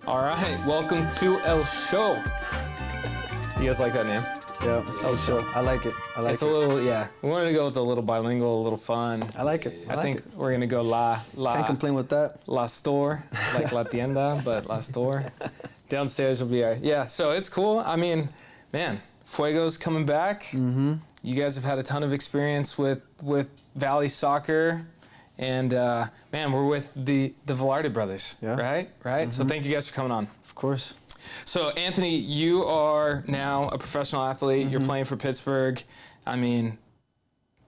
All right, welcome to El Show. You guys like that name? Yeah, it's El Show. I like it. It's a little, yeah. We wanted to go with a little bilingual, a little fun. I like it. I think we're gonna go Can't complain with that. La Store, like La Tienda, but La Store. Downstairs will be yeah. So it's cool. I mean, man, Fuego's coming back. Mm-hmm. You guys have had a ton of experience with Valley Soccer. And man, we're with the Velarde brothers, right? Mm-hmm. So thank you guys for coming on. Of course. So Anthony, you are now a professional athlete. Mm-hmm. You're playing for Pittsburgh. I mean,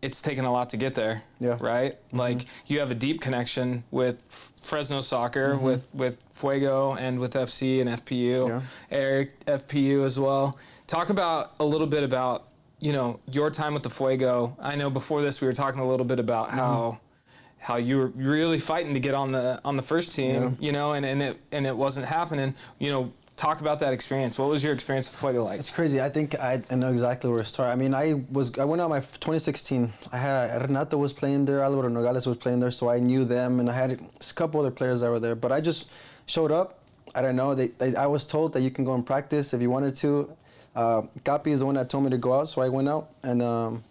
it's taken a lot to get there, right? Mm-hmm. Like you have a deep connection with Fresno Soccer, with Fuego, and with FC and FPU. Eric, FPU as well. Talk about a little bit about your time with the Fuego. I know before this we were talking a little bit about how you were really fighting to get on the first team, and it wasn't happening. Talk about that experience. What was your experience with Fuego like? It's crazy. I think I know exactly where to start. I mean, I went out my 2016. I had Renato was playing there, Alvaro Nogales was playing there, so I knew them, and I had a couple other players that were there. But I just showed up. I don't know. I was told that you can go and practice if you wanted to. Capi is the one that told me to go out, so I went out, and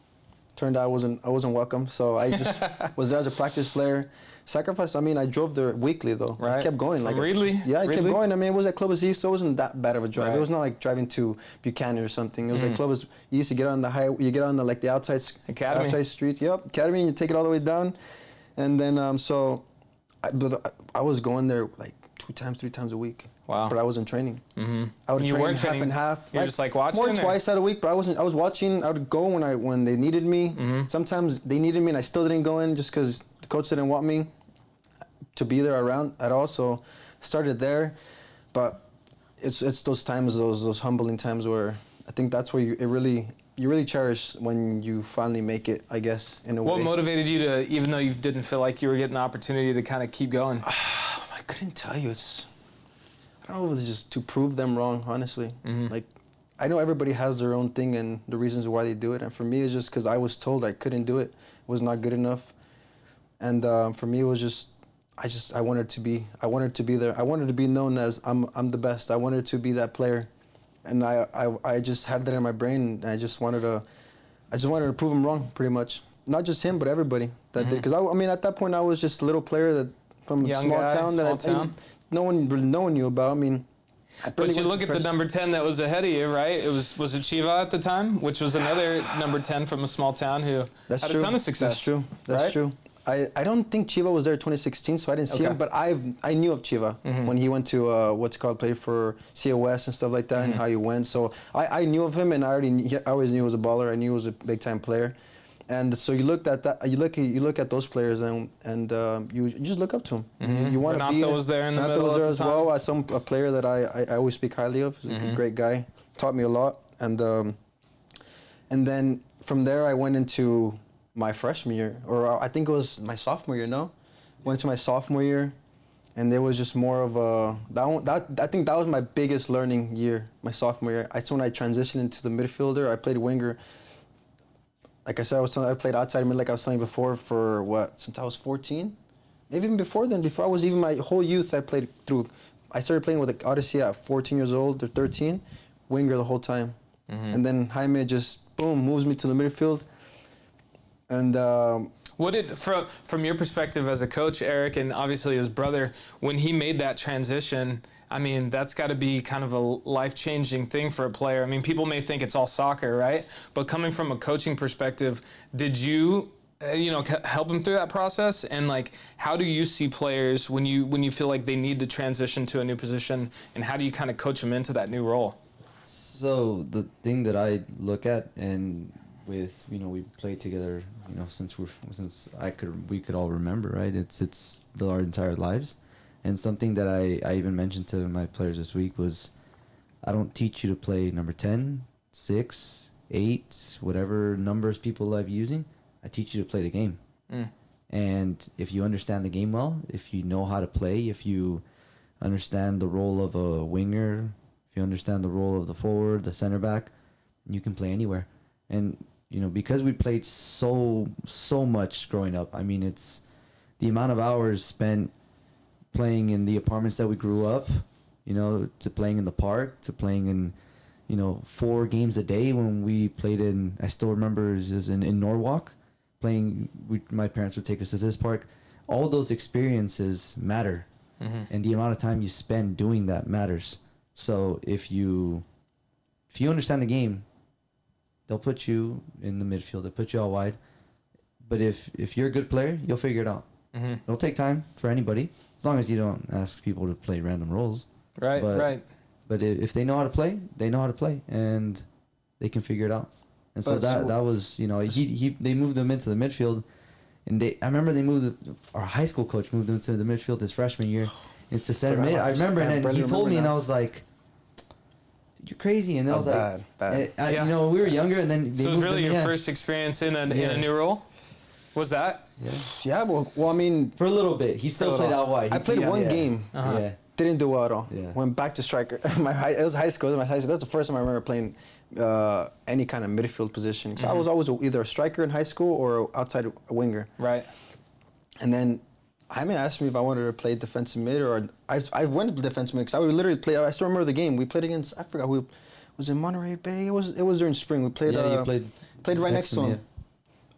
turned out I wasn't welcome. So I just was there as a practice player. Sacrifice. I mean, I drove there weekly though. Right. I kept going. From Reedley? Yeah, I Reedley? kept going. I mean, it was at Clovis East, so it wasn't that bad of a drive. Right. It was not like driving to Buchanan or something. It was like Clovis. You used to get on the highway. You get on the outside Academy. outside street. Yep, Academy. And you take it all the way down, and then but I was going there like 3 times a week. Wow. But I wasn't training. Mm-hmm. I would you train weren't half training, and half. You're just like watching? More twice out a week, but I was watching. I would go when they needed me. Mm-hmm. Sometimes they needed me and I still didn't go in just because the coach didn't want me to be there around at all. So I started there. But it's those times, those humbling times where I think that's where you really cherish when you finally make it, I guess, in a way. What motivated you to, even though you didn't feel like you were getting the opportunity to kind of keep going? I couldn't tell you. I don't know if it was just to prove them wrong, honestly. Mm-hmm. Like, I know everybody has their own thing and the reasons why they do it. And for me, it's just because I was told I couldn't do it. It was not good enough. And for me, it was just, I wanted to be there. I wanted to be known as I'm the best. I wanted to be that player. And I just had that in my brain. And I just wanted to prove him wrong, pretty much. Not just him, but everybody that did. Because I mean, at that point, I was just a little player that from a small town. No one really knew about. I mean, but you look at the number 10 that was ahead of you, right? Was it Chiva at the time, which was another number 10 from a small town who had a ton of success. That's true. That's true. I don't think Chiva was there in 2016, so I didn't see him. But I knew of Chiva when he went to played for COS and stuff like that, and how he went. So I knew of him, and I always knew he was a baller. I knew he was a big time player. And so you look at that. You look at those players, and you just look up to them. Mm-hmm. You want to be. Renato was there in the middle. Renato was there as well. A time. player that I always speak highly of. He's a great guy. Taught me a lot. And then from there I went into my freshman year, or I think it was my sophomore year. No, went to my sophomore year, and there was just more of a I think that was my biggest learning year. My sophomore year. That's when I transitioned into the midfielder. I played winger. Like I said, I played outside mid, like I was telling you before, since I was 14? Maybe even before then. Before I was even my whole youth, I played through. I started playing with the Odyssey at 14 years old or 13, winger the whole time. Mm-hmm. And then Jaime just, boom, moves me to the midfield. And what did, from your perspective as a coach, Eric, and obviously his brother, when he made that transition, I mean, that's got to be kind of a life-changing thing for a player. I mean, people may think it's all soccer, right? But coming from a coaching perspective, did you, help him through that process? And like, how do you see players when you feel like they need to transition to a new position, and how do you kind of coach them into that new role? So the thing that I look at, and with we played together, since we could all remember, right? It's our entire lives. And something that I even mentioned to my players this week was, I don't teach you to play number 10, 6, 8, whatever numbers people love using. I teach you to play the game. Mm. And if you understand the game well, if you know how to play, if you understand the role of a winger, if you understand the role of the forward, the center back, you can play anywhere. And, because we played so much growing up, I mean, it's the amount of hours spent playing in the apartments that we grew up, you know, to playing in the park, to playing in, you know, 4 games a day when we played in, I still remember it was in Norwalk, playing, my parents would take us to this park. All those experiences matter. And the amount of time you spend doing that matters. So if you understand the game, they'll put you in the midfield. They'll put you out wide. But if you're a good player, you'll figure it out. It'll take time for anybody, as long as you don't ask people to play random roles. Right. But if they know how to play, they know how to play, and they can figure it out. And so that was, you know, they moved him into the midfield, and I remember our high school coach moved him to the midfield his freshman year into center mid. I remember, and he told me, and I was like, "You're crazy," and I was like, bad. You know, we were younger, and then so it was really your first experience in a new role. Was that? Yeah. Well, I mean, for a little bit, he still played out wide. I played one game. Didn't do well at all. Yeah. Went back to striker. It was high school. That's the first time I remember playing any kind of midfield position. So I was always either a striker in high school or outside a winger. Right. And then Jaime asked me if I wanted to play defensive mid, or I went to defensive mid because I would literally play. I still remember the game we played against. I forgot who was in Monterey Bay. It was during spring. We played. You played right next to him.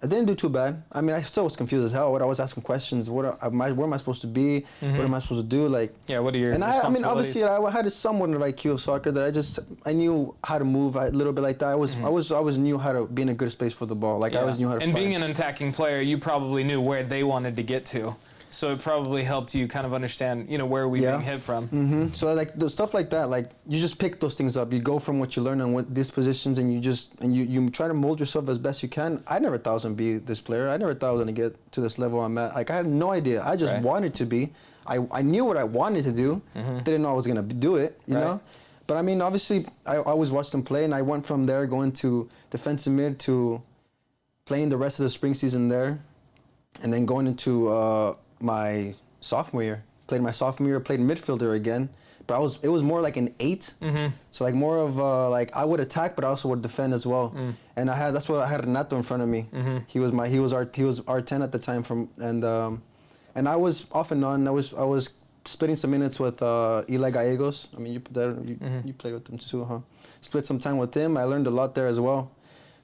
I didn't do too bad. I mean, I still was confused as hell. What I was asking questions. Where am I supposed to be? What am I supposed to do? Like, what are your responsibilities? I mean, obviously, I had somewhat of IQ of soccer that I knew how to move a little bit like that. I always knew how to be in a good space for the ball. Like I always knew how to. And fight. being an attacking player, you probably knew where they wanted to get to. So it probably helped you kind of understand, you know, where we being hit from. So like the stuff like that, like you just pick those things up. You go from what you learn on what these positions, and you try to mold yourself as best you can. I never thought I was gonna be this player. I never thought I was gonna get to this level I'm at. Like I had no idea. I just wanted to be. I knew what I wanted to do. Didn't know I was gonna do it. You know. But I mean, obviously, I always watched them play, and I went from there going to defensive mid to playing the rest of the spring season there, and then going into my sophomore year. Played midfielder again, but it was more like an 8. So like more of like I would attack, but I also would defend as well. And that's what I had Renato in front of me. He was our 10 at the time and I was off and on. I was splitting some minutes with Eli Gallegos. I mean, you played with him too, huh? Split some time with him. I learned a lot there as well.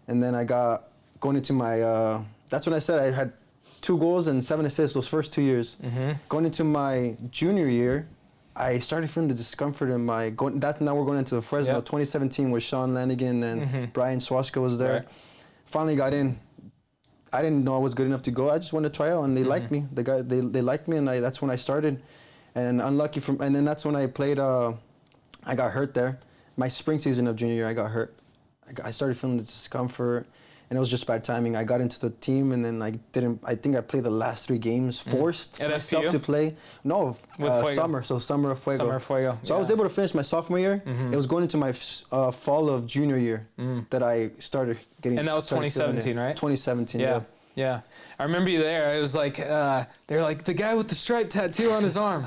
And then I got going into my. That's when I said I had 2 goals and 7 assists those first 2 years. Going into my junior year, I started feeling the discomfort in my now we're going into the Fresno 2017 with Sean Lanigan and Brian Swaska was there. Finally got in. I didn't know I was good enough to go. I just wanted to try out, and they liked me. They liked me, and that's when I started. And and then that's when I played. I got hurt there. My spring season of junior year, I got hurt. I started feeling the discomfort. And it was just bad timing. I got into the team, and then I think I played the last 3 games, forced myself to play. No, summer of Fuego. Summer of Fuego. So I was able to finish my sophomore year. It was going into my fall of junior year that I started getting. And that was 2017, right? 2017. Yeah. I remember you there. It was like they're like the guy with the stripe tattoo on his arm.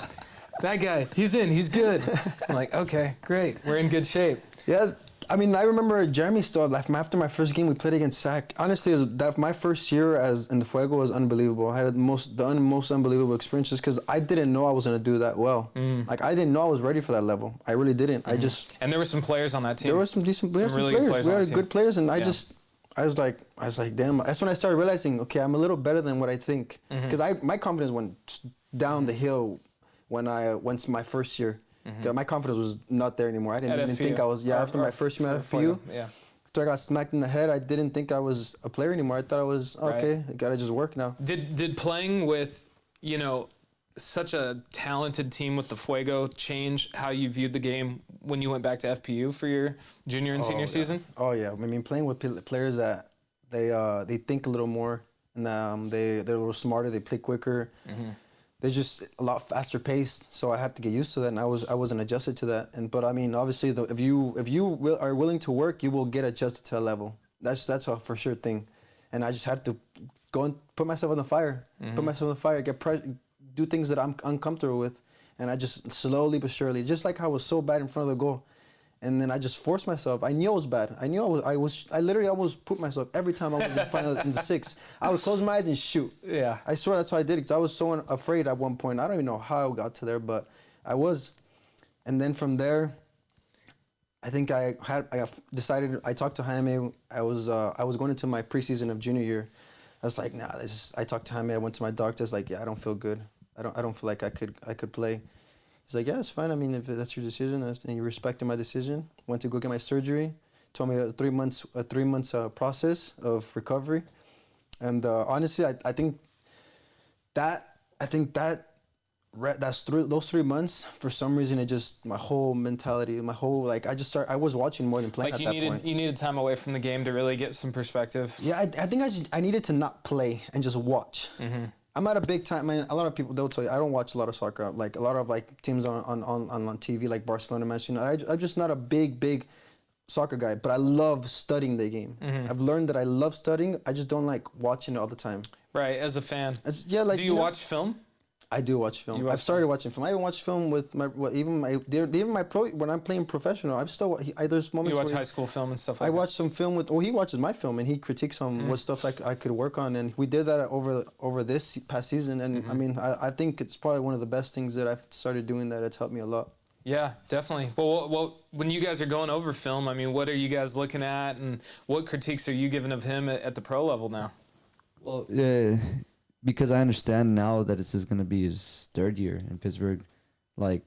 That guy, he's good. I'm like, okay, great. We're in good shape. Yeah. I mean, I remember Jeremy still after my first game we played against SAC. Honestly, my first year in the Fuego was unbelievable. I had the most unbelievable experiences because I didn't know I was gonna do that well. Like I didn't know I was ready for that level. I really didn't. And there were some players on that team. There were some decent players. We had good players, and I was like, damn. That's when I started realizing, okay, I'm a little better than what I think. Because my confidence went down the hill once my first year. My confidence was not there anymore. I didn't even think I was. After my first year at FPU, after I got smacked in the head, I didn't think I was a player anymore. I thought I was okay. I gotta just work now. Did playing with, you know, such a talented team with the Fuego change how you viewed the game when you went back to FPU for your junior and senior season? Oh yeah. I mean, playing with players that they think a little more, and they're a little smarter. They play quicker. They're just a lot faster paced, so I had to get used to that, and I wasn't adjusted to that. But I mean, obviously, if you are willing to work, you will get adjusted to a level. That's a for sure thing, and I just had to go and put myself on the fire, do things that I'm uncomfortable with, and I just slowly but surely, just like how I was so bad in front of the goal, and then I just forced myself. I knew I was bad. I literally almost put myself every time I was in the 6. I would close my eyes and shoot. Yeah. I swear that's what I did because I was so afraid at one point. I don't even know how I got to there, but I was. And then from there, I think I decided. I talked to Jaime. I was going into my preseason of junior year. I was like, nah. I talked to Jaime. I went to my doctor. I was like, yeah, I don't feel good. I don't feel like I could play. He's like, yeah, it's fine. I mean, if that's your decision, and you respected my decision. Went to go get my surgery. Told me a 3 months process of recovery. And honestly, I think those 3 months, for some reason, it just, my whole mentality, I was watching more than playing at that point. You needed time away from the game to really get some perspective. Yeah, I think I needed to not play and just watch. Mm-hmm. I'm not a big time, man. A lot of people, they'll tell you, I don't watch a lot of soccer. Like, a lot of, like, teams on TV, like Barcelona, Manchester United. I'm just not a big soccer guy, but I love studying the game. Mm-hmm. I've learned that I love studying. I just don't like watching it all the time. Right, as a fan. Do you watch film? I do watch film. I've started watching film. I even watch film with even my pro when I'm playing professional. I'm still there's moments. You watch high school film and stuff like that. I watch some film with. Well, he watches my film and he critiques on what stuff I could work on, and we did that over this past season. And I mean, I think it's probably one of the best things that I've started doing that it's helped me a lot. Yeah, definitely. Well, when you guys are going over film, I mean, what are you guys looking at, and what critiques are you giving of him at the pro level now? Well, yeah. Because I understand now that this is going to be his third year in Pittsburgh, like,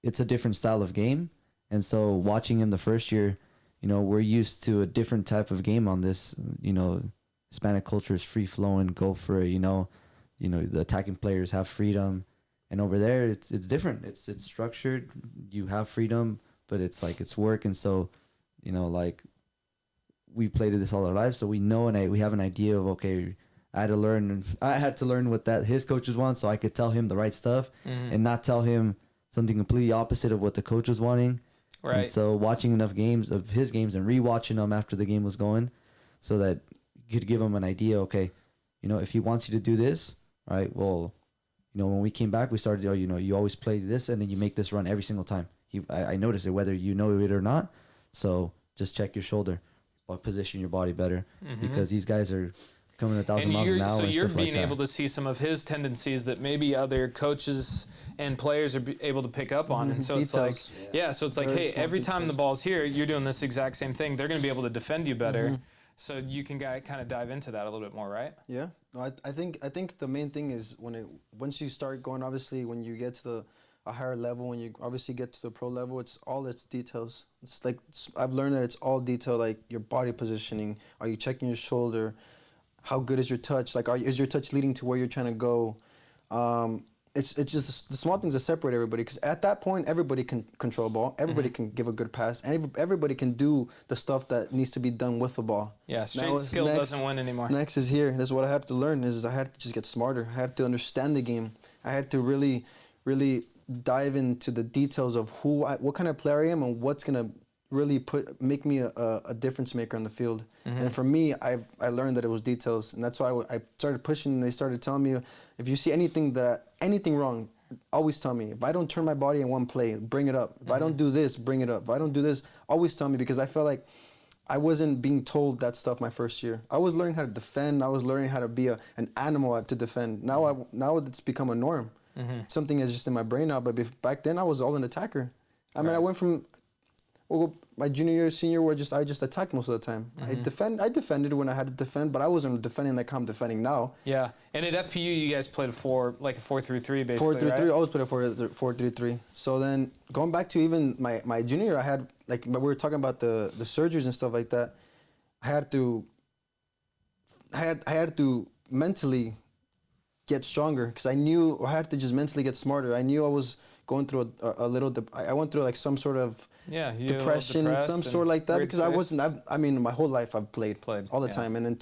it's a different style of game. And so watching him the first year, you know, we're used to a different type of game on this. You know, Hispanic culture is free-flowing, go for it, you know, the attacking players have freedom. And over there, it's different. It's structured. You have freedom, but it's like it's work. And so, you know, like, we played this all our lives, so we know and we have an idea of, okay, I had to learn what his coaches want, so I could tell him the right stuff and not tell him something completely opposite of what the coach was wanting. Right. And so watching enough games of his games and rewatching them after the game was going, so that you could give him an idea. Okay, you know, if he wants you to do this, right? Well, you know, when we came back, we started. Oh, you know, you always play this, and then you make this run every single time. I noticed it, whether you know it or not. So just check your shoulder, or position your body better, because these guys are coming 1,000 miles an hour. So you're being able to see some of his tendencies that maybe other coaches and players are able to pick up on. And so details. It's like, hey, every time the ball's here, you're doing this exact same thing. They're going to be able to defend you better. So you can kind of dive into that a little bit more, right? Yeah. No, I think the main thing is once you start going, obviously, when you get to a higher level, when you obviously get to the pro level, it's details. It's like, I've learned that it's all detail, like your body positioning. Are you checking your shoulder? How good is your touch? Like, is your touch leading to where you're trying to go? It's just the small things that separate everybody. Because at that point, everybody can control the ball. Everybody can give a good pass. And everybody can do the stuff that needs to be done with the ball. Yeah, straight skill doesn't win anymore. Next is here. That's what I had to learn. I had to just get smarter. I had to understand the game. I had to really, really dive into the details of what kind of player I am and what's gonna really make me a difference maker on the field. And for me, I learned that it was details, and that's why I started pushing. And they started telling me, if you see anything wrong, always tell me. If I don't turn my body in one play, bring it up. If I don't do this, bring it up. If I don't do this, always tell me, because I felt like I wasn't being told that stuff my first year. I was learning how to defend. I was learning how to be an animal to defend. Now it's become a norm. Something is just in my brain now. But back then, I was all an attacker. I mean, I went from my junior year, senior year, I just attacked most of the time. I defended when I had to defend, but I wasn't defending like I'm defending now. Yeah, and at FPU, you guys played a 4-3-3 basically, 4-3-3. right? I always played a 4-3-3. So then going back to even my junior year, I had, like, we were talking about the surgeries and stuff like that. I had to mentally get stronger, because I knew I had to just mentally get smarter. I knew I was going through a little. I went through like some sort of depression, some sort like that, because I wasn't. I mean, my whole life I've played all the time, and then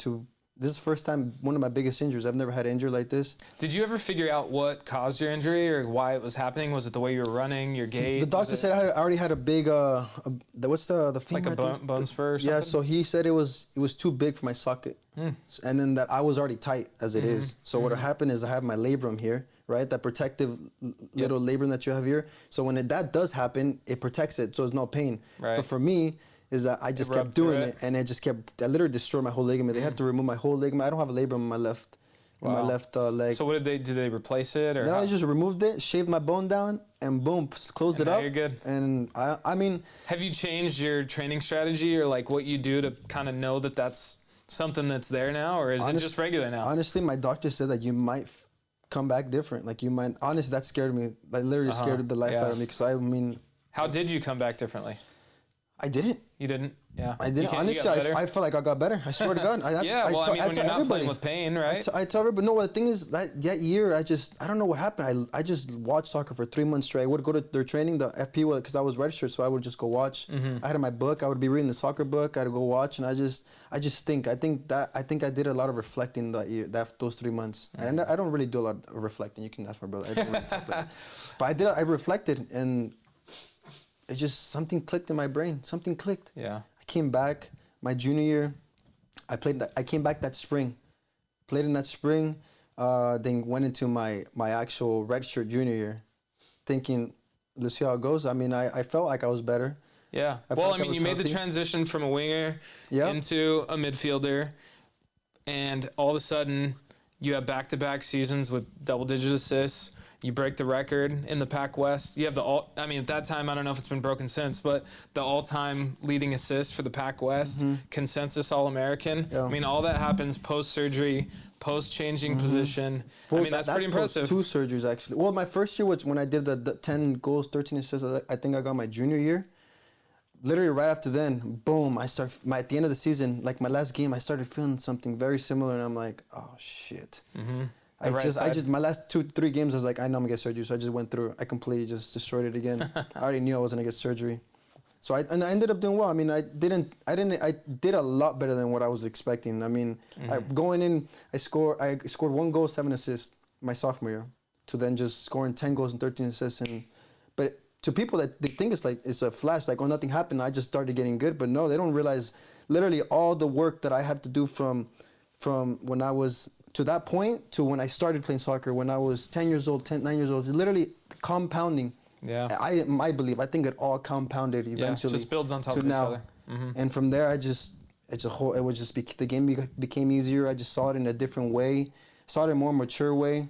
this is the first time, one of my biggest injuries. I've never had an injury like this. Did you ever figure out what caused your injury or why it was happening? Was it the way you were running, your gait? The doctor said I already had a big, what's the femur? Like a bone spur or something? Yeah, so he said it was too big for my socket. And then that I was already tight as it is. So what happened is I have my labrum here, right? That protective little labrum that you have here. So when that does happen, it protects it, so there's no pain. Right. But for me, is that I just kept doing it, and I literally destroyed my whole ligament. They had to remove my whole ligament. I don't have a labrum on my left in my left leg. So what did they replace it or? No, how? I just removed it, shaved my bone down, and boom, closed it up. You're good. And I mean, have you changed your training strategy or like what you do to kind of know that that's something that's there now, or is it just regular now? Honestly, my doctor said that you might come back different. Like you might. Honestly, that scared me. Like literally scared the life out of me. Because I mean. How did you come back differently? I didn't. You didn't? Yeah. I didn't. Honestly, I felt like I got better. I swear to God. When you're not playing with pain, right? I tell everybody, but no, the thing is, that year, I don't know what happened. I just watched soccer for 3 months straight. I would go to their training, the FP, because I was registered, so I would just go watch. I had my book. I would be reading the soccer book. I'd go watch, and I think I did a lot of reflecting that year, those 3 months. And I don't really do a lot of reflecting. You can ask my brother. I don't really but I reflected, and it just, something clicked in my brain. Something clicked. Yeah. I came back my junior year. I came back that spring. Played in that spring. Then went into my actual redshirt junior year, thinking, let's see how it goes. I mean, I felt like I was better. Yeah. You made the transition from a winger into a midfielder, and all of a sudden you have back-to-back seasons with double-digit assists. You break the record in the Pac West. You have at that time, I don't know if it's been broken since, but the all-time leading assist for the Pac West, consensus All-American. Yeah. I mean, all that happens post-surgery, post-changing position. Well, that's pretty impressive. 2 surgeries, actually. Well, my first year was when I did the 10 goals, 13 assists. I think I got my junior year. Literally right after then, boom, at the end of the season, like my last game, I started feeling something very similar, and I'm like, oh, shit. I just my last 2-3 games, I was like, I know I'm gonna get surgery, so I just went through. I completely just destroyed it again. I already knew I was gonna get surgery, so I ended up doing well. I mean, I did a lot better than what I was expecting. I mean, going in, I scored 1 goal, 7 assists my sophomore year, to then just scoring 10 goals and 13 assists. But to people that they think it's a flash, like, oh, nothing happened, I just started getting good. But no, they don't realize literally all the work that I had to do from when I was to that point to when I started playing soccer when I was 9 years old, it's literally compounding. Yeah. I believe. I think it all compounded eventually. Yeah, just builds on top of each other. And from there, the game became easier. I just saw it in a different way, saw it in a more mature way.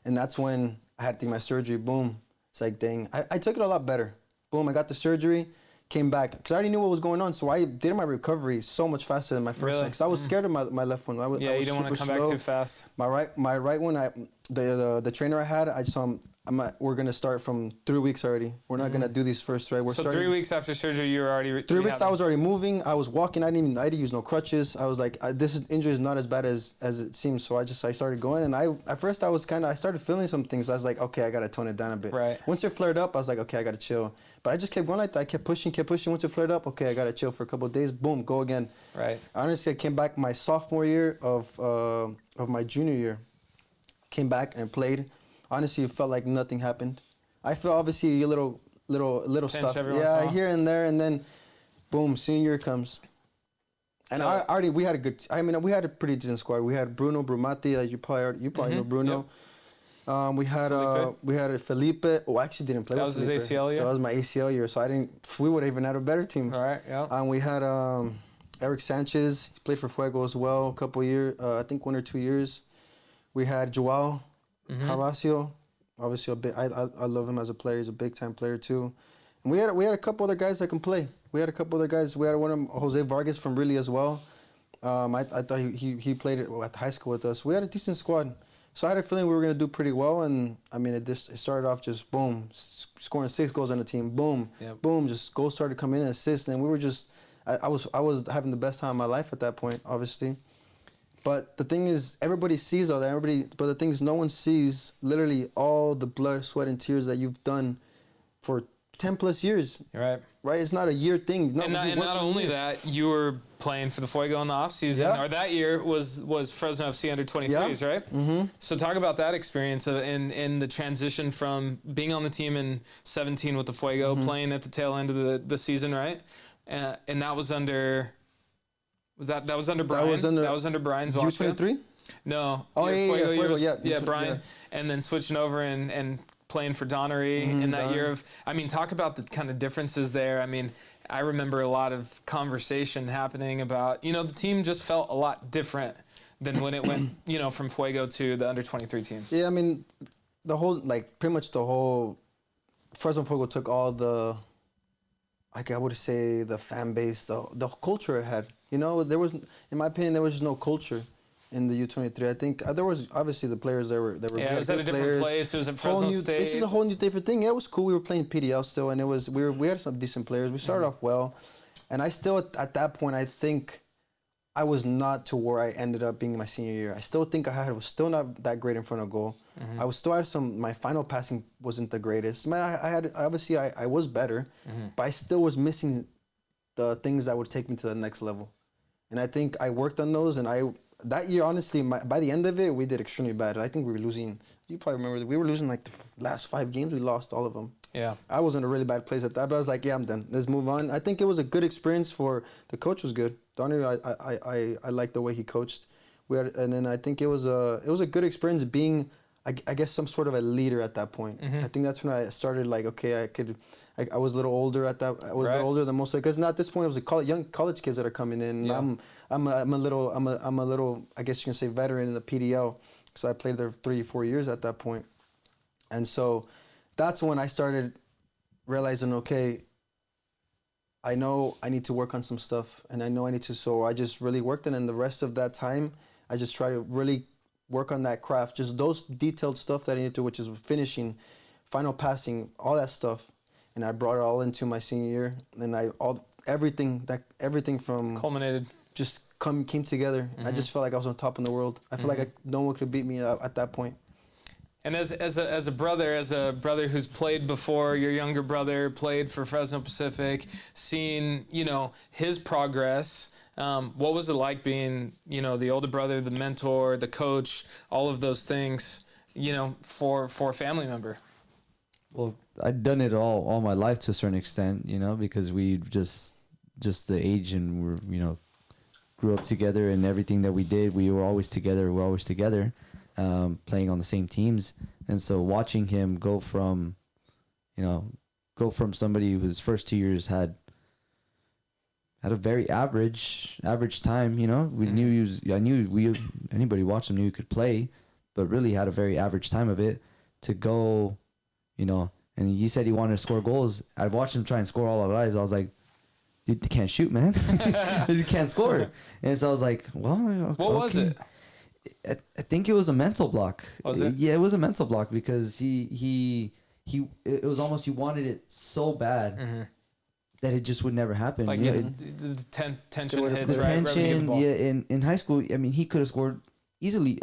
And that's when I had to do my surgery. Boom. It's like, dang, I took it a lot better. Boom, I got the surgery. Came back because I already knew what was going on, so I did my recovery so much faster than my first one because I was scared of my left one. You don't want to come back too fast. My right one, the trainer I had, I saw him. We're gonna start from 3 weeks already. We're not gonna do these first 3. We're starting. 3 weeks after surgery, you were already. 3 weeks, I was already moving. I was walking. I didn't use no crutches. I was like, injury is not as bad as it seems. So I started going, and at first I started feeling some things. I was like, okay, I gotta tone it down a bit. Right. Once it flared up, I was like, okay, I gotta chill. But I just kept going like that. I kept pushing. Once it flared up, okay, I gotta chill for a couple of days. Boom, go again. Right. Honestly, I came back my sophomore year of my junior year. Came back and played. Honestly, it felt like nothing happened. I felt obviously a little stuff. Yeah, here and there, and then, boom, senior comes. And we had a pretty decent squad. We had Bruno Brumati, you probably know Bruno. Yep. We had Felipe. Oh, I actually didn't play. That was Felipe. his ACL year. So that was my ACL year. So we would have even had a better team. All right. Yeah. And we had Eric Sanchez. He played for Fuego as well. A couple years, I think 1 or 2 years. We had Joao Haracio. Obviously, I love him as a player. He's a big time player too. And we had a couple other guys that can play. We had one of them, Jose Vargas from Reedley as well. I thought he played at high school with us. We had a decent squad. So I had a feeling we were going to do pretty well. And I mean, it started off just boom, scoring 6 goals on the team. Boom, boom, just goals started coming in, assists, and we were just. I was having the best time of my life at that point, obviously. But the thing is, everybody sees all that. But the thing is, no one sees literally all the blood, sweat, and tears that you've done for 10 plus years. Right. Right. It's not a year thing. And not only that, you were playing for the Fuego in the off season, or that year was Fresno FC under 23s, right? Mm-hmm. So talk about that experience in the transition from being on the team in 17 with the Fuego, playing at the tail end of the season, right? And that was under. That was under Brian? That was under Brian's watch. U23? No. Oh, Fuego, yeah. Brian. Yeah. And then switching over and playing for Donnery in that year of... I mean, talk about the kind of differences there. I mean, I remember a lot of conversation happening about... the team just felt a lot different than when it went, from Fuego to the under-23 team? Yeah, I mean, pretty much the whole Fresno Fuego took all the, I would say, the fan base, the culture it had. There was, in my opinion, there was just no culture in the U23. I think there was obviously the players that were it was at a different place. It was at Fresno State. It's just a whole new different thing. Yeah, it was cool. We were playing PDL still, and we had some decent players. We started off well, and I still at that point I think I was not to where I ended up being my senior year. I still think was still not that great in front of goal. I was still had my final passing wasn't the greatest. I was better, but I still was missing the things that would take me to the next level. And I think I worked on those, and that year, honestly, by the end of it, we did extremely bad. I think we were losing. You probably remember that we were losing like the last 5 games. We lost all of them. Yeah. I was in a really bad place at that, but I was like, yeah, I'm done. Let's move on. I think it was a good experience the coach was good. Donnie, I liked the way he coached. And then I think it was a good experience being, I guess, some sort of a leader at that point. I think that's when I started like, okay, I was a little older at that. I was a little older than most, because at this point it was young college kids that are coming in. Yeah. I'm a little, I guess you can say, veteran in the PDL, because I played there 3-4 years at that point. And so that's when I started realizing, okay, I know I need to work on some stuff, and I know I need to. So I just really worked, and then the rest of that time, I just tried to really work on that craft, just those detailed stuff that I need to, which is finishing, final passing, all that stuff. And I brought it all into my senior year, and everything from culminated, just came together. I just felt like I was on top in the world. I felt like no one could beat me at that point. And as a brother who's played before, your younger brother played for Fresno Pacific, seeing his progress. What was it like being the older brother, the mentor, the coach, all of those things, for a family member? Well, I'd done it all my life to a certain extent, because we just the age, and we're grew up together, and everything that we did, we were always together. Playing on the same teams. And so watching him go from somebody whose first 2 years had a very average time, anybody watched him knew he could play, but really had a very average time of it, to go, and he said he wanted to score goals. I've watched him try and score all our lives. I was like, dude, you can't shoot, man. You can't score. And so I was like, well, what was it? I think it was a mental block. Was it? Yeah, it was a mental block, because it was almost, he wanted it so bad that it just would never happen. Like the tension hits, the right? Tension, yeah. In high school, I mean, he could have scored easily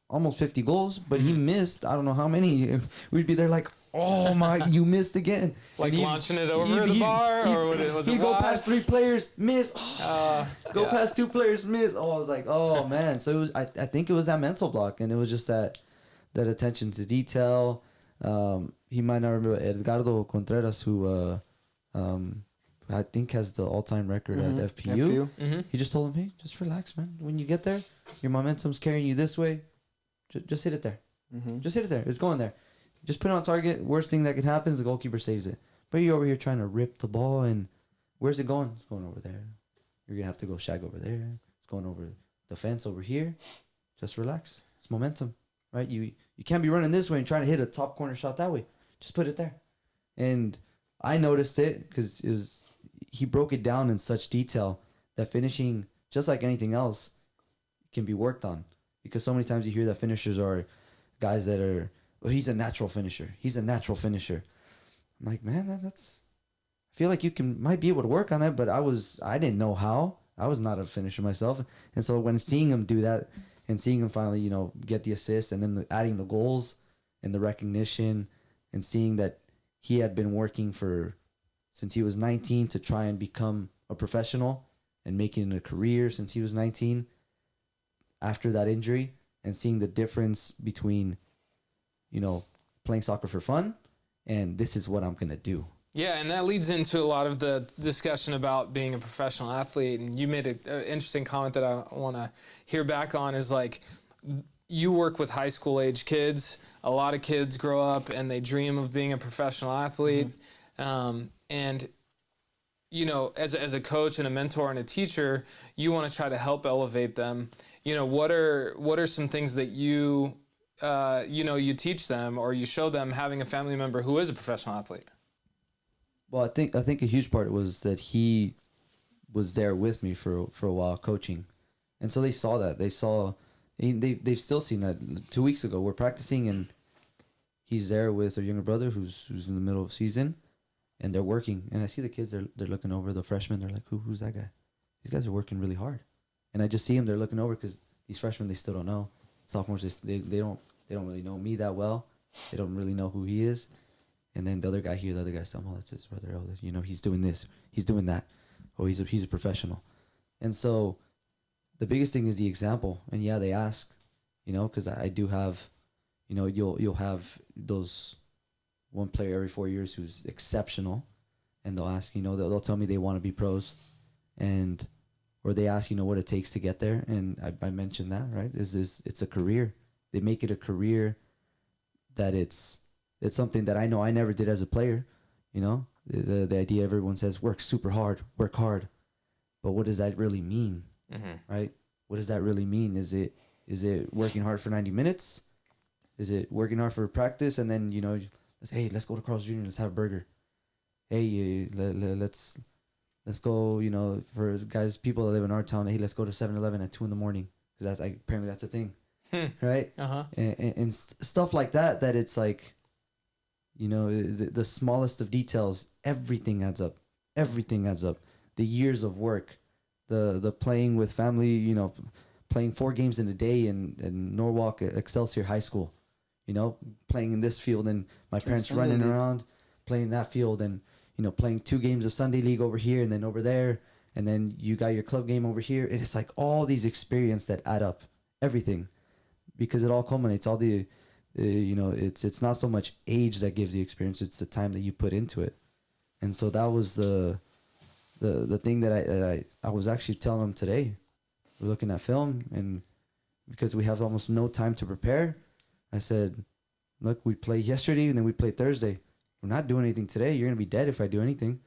almost 50 goals, but he missed, I don't know how many. We'd be there like, oh my, you missed again. Like launching it over the bar, or was it he'd go past 3 players, miss. Go past 2 players, miss. Oh, I was like, oh man. So it was. I think it was that mental block, and it was just that attention to detail. He might not remember Edgardo Contreras, who I think has the all-time record at FPU. He just told him, hey, just relax, man. When you get there, your momentum's carrying you this way. Just hit it there. Just hit it there. It's going there. Just put it on target. Worst thing that could happen is the goalkeeper saves it. But you're over here trying to rip the ball, and where's it going? It's going over there. You're going to have to go shag over there. It's going over the fence over here. Just relax. It's momentum, right? You can't be running this way and trying to hit a top corner shot that way. Just put it there. And I noticed it because he broke it down in such detail that finishing, just like anything else, can be worked on. Because so many times you hear that finishers are guys that are, well, he's a natural finisher. I'm like, man, that's. I feel like you might be able to work on that, but I didn't know how. I was not a finisher myself, and so when seeing him do that, and seeing him finally, get the assist, and then adding the goals and the recognition, and seeing that he had been working since he was 19 to try and become a professional and making it a career since he was 19. After that injury, and seeing the difference between, playing soccer for fun and this is what I'm going to do. Yeah, and that leads into a lot of the discussion about being a professional athlete. And you made an interesting comment that I want to hear back on, is like, you work with high school age kids. A lot of kids grow up and they dream of being a professional athlete. And as a coach and a mentor and a teacher, you want to try to help elevate them, what are some things that you you teach them or you show them having a family member who is a professional athlete? Well, I think a huge part was that he was there with me for a while coaching, and so they saw that. They've still seen that. 2 weeks ago, we're practicing, and he's there with their younger brother who's in the middle of season, and they're working. And I see the kids, they're looking over, the freshmen. They're like, who's that guy? These guys are working really hard. And I just see them. They're looking over because these freshmen, they still don't know. Sophomores, they don't really know me that well. They don't really know who he is. And then the other guy here, the other guy's telling, that's his brother. Oh, he's doing this, he's doing that. Oh, he's a professional. And so the biggest thing is the example. And yeah, they ask, because I do have, you'll have those one player every 4 years who's exceptional, and they'll ask, they'll tell me they want to be pros, or they ask, what it takes to get there. And I mentioned that, right? It's a career. They make it a career that it's something that I know I never did as a player. The idea everyone says, work super hard, work hard. But what does that really mean? Right? What does that really mean? Is it working hard for 90 minutes? Is it working hard for practice? And then, let's go to Carl's Jr., let's have a burger. Hey, let's go, for people that live in our town, hey, let's go to 7-Eleven at 2 a.m. Because apparently that's a thing. Right? And stuff like that it's like, the smallest of details, everything adds up. Everything adds up. The years of work, the playing with family, playing 4 games in a day in Norwalk Excelsior High School, playing in this field, and my parents running around playing that field, and, playing 2 games of Sunday League over here and then over there, and then you got your club game over here. It's like all these experiences that add up, everything, because it all culminates. All the it's not so much age that gives the experience, it's the time that you put into it. And so that was the thing that I was actually telling them today. We're looking at film, and because we have almost no time to prepare, I said, look, we played yesterday and then we played Thursday. We're not doing anything today. You're going to be dead if I do anything.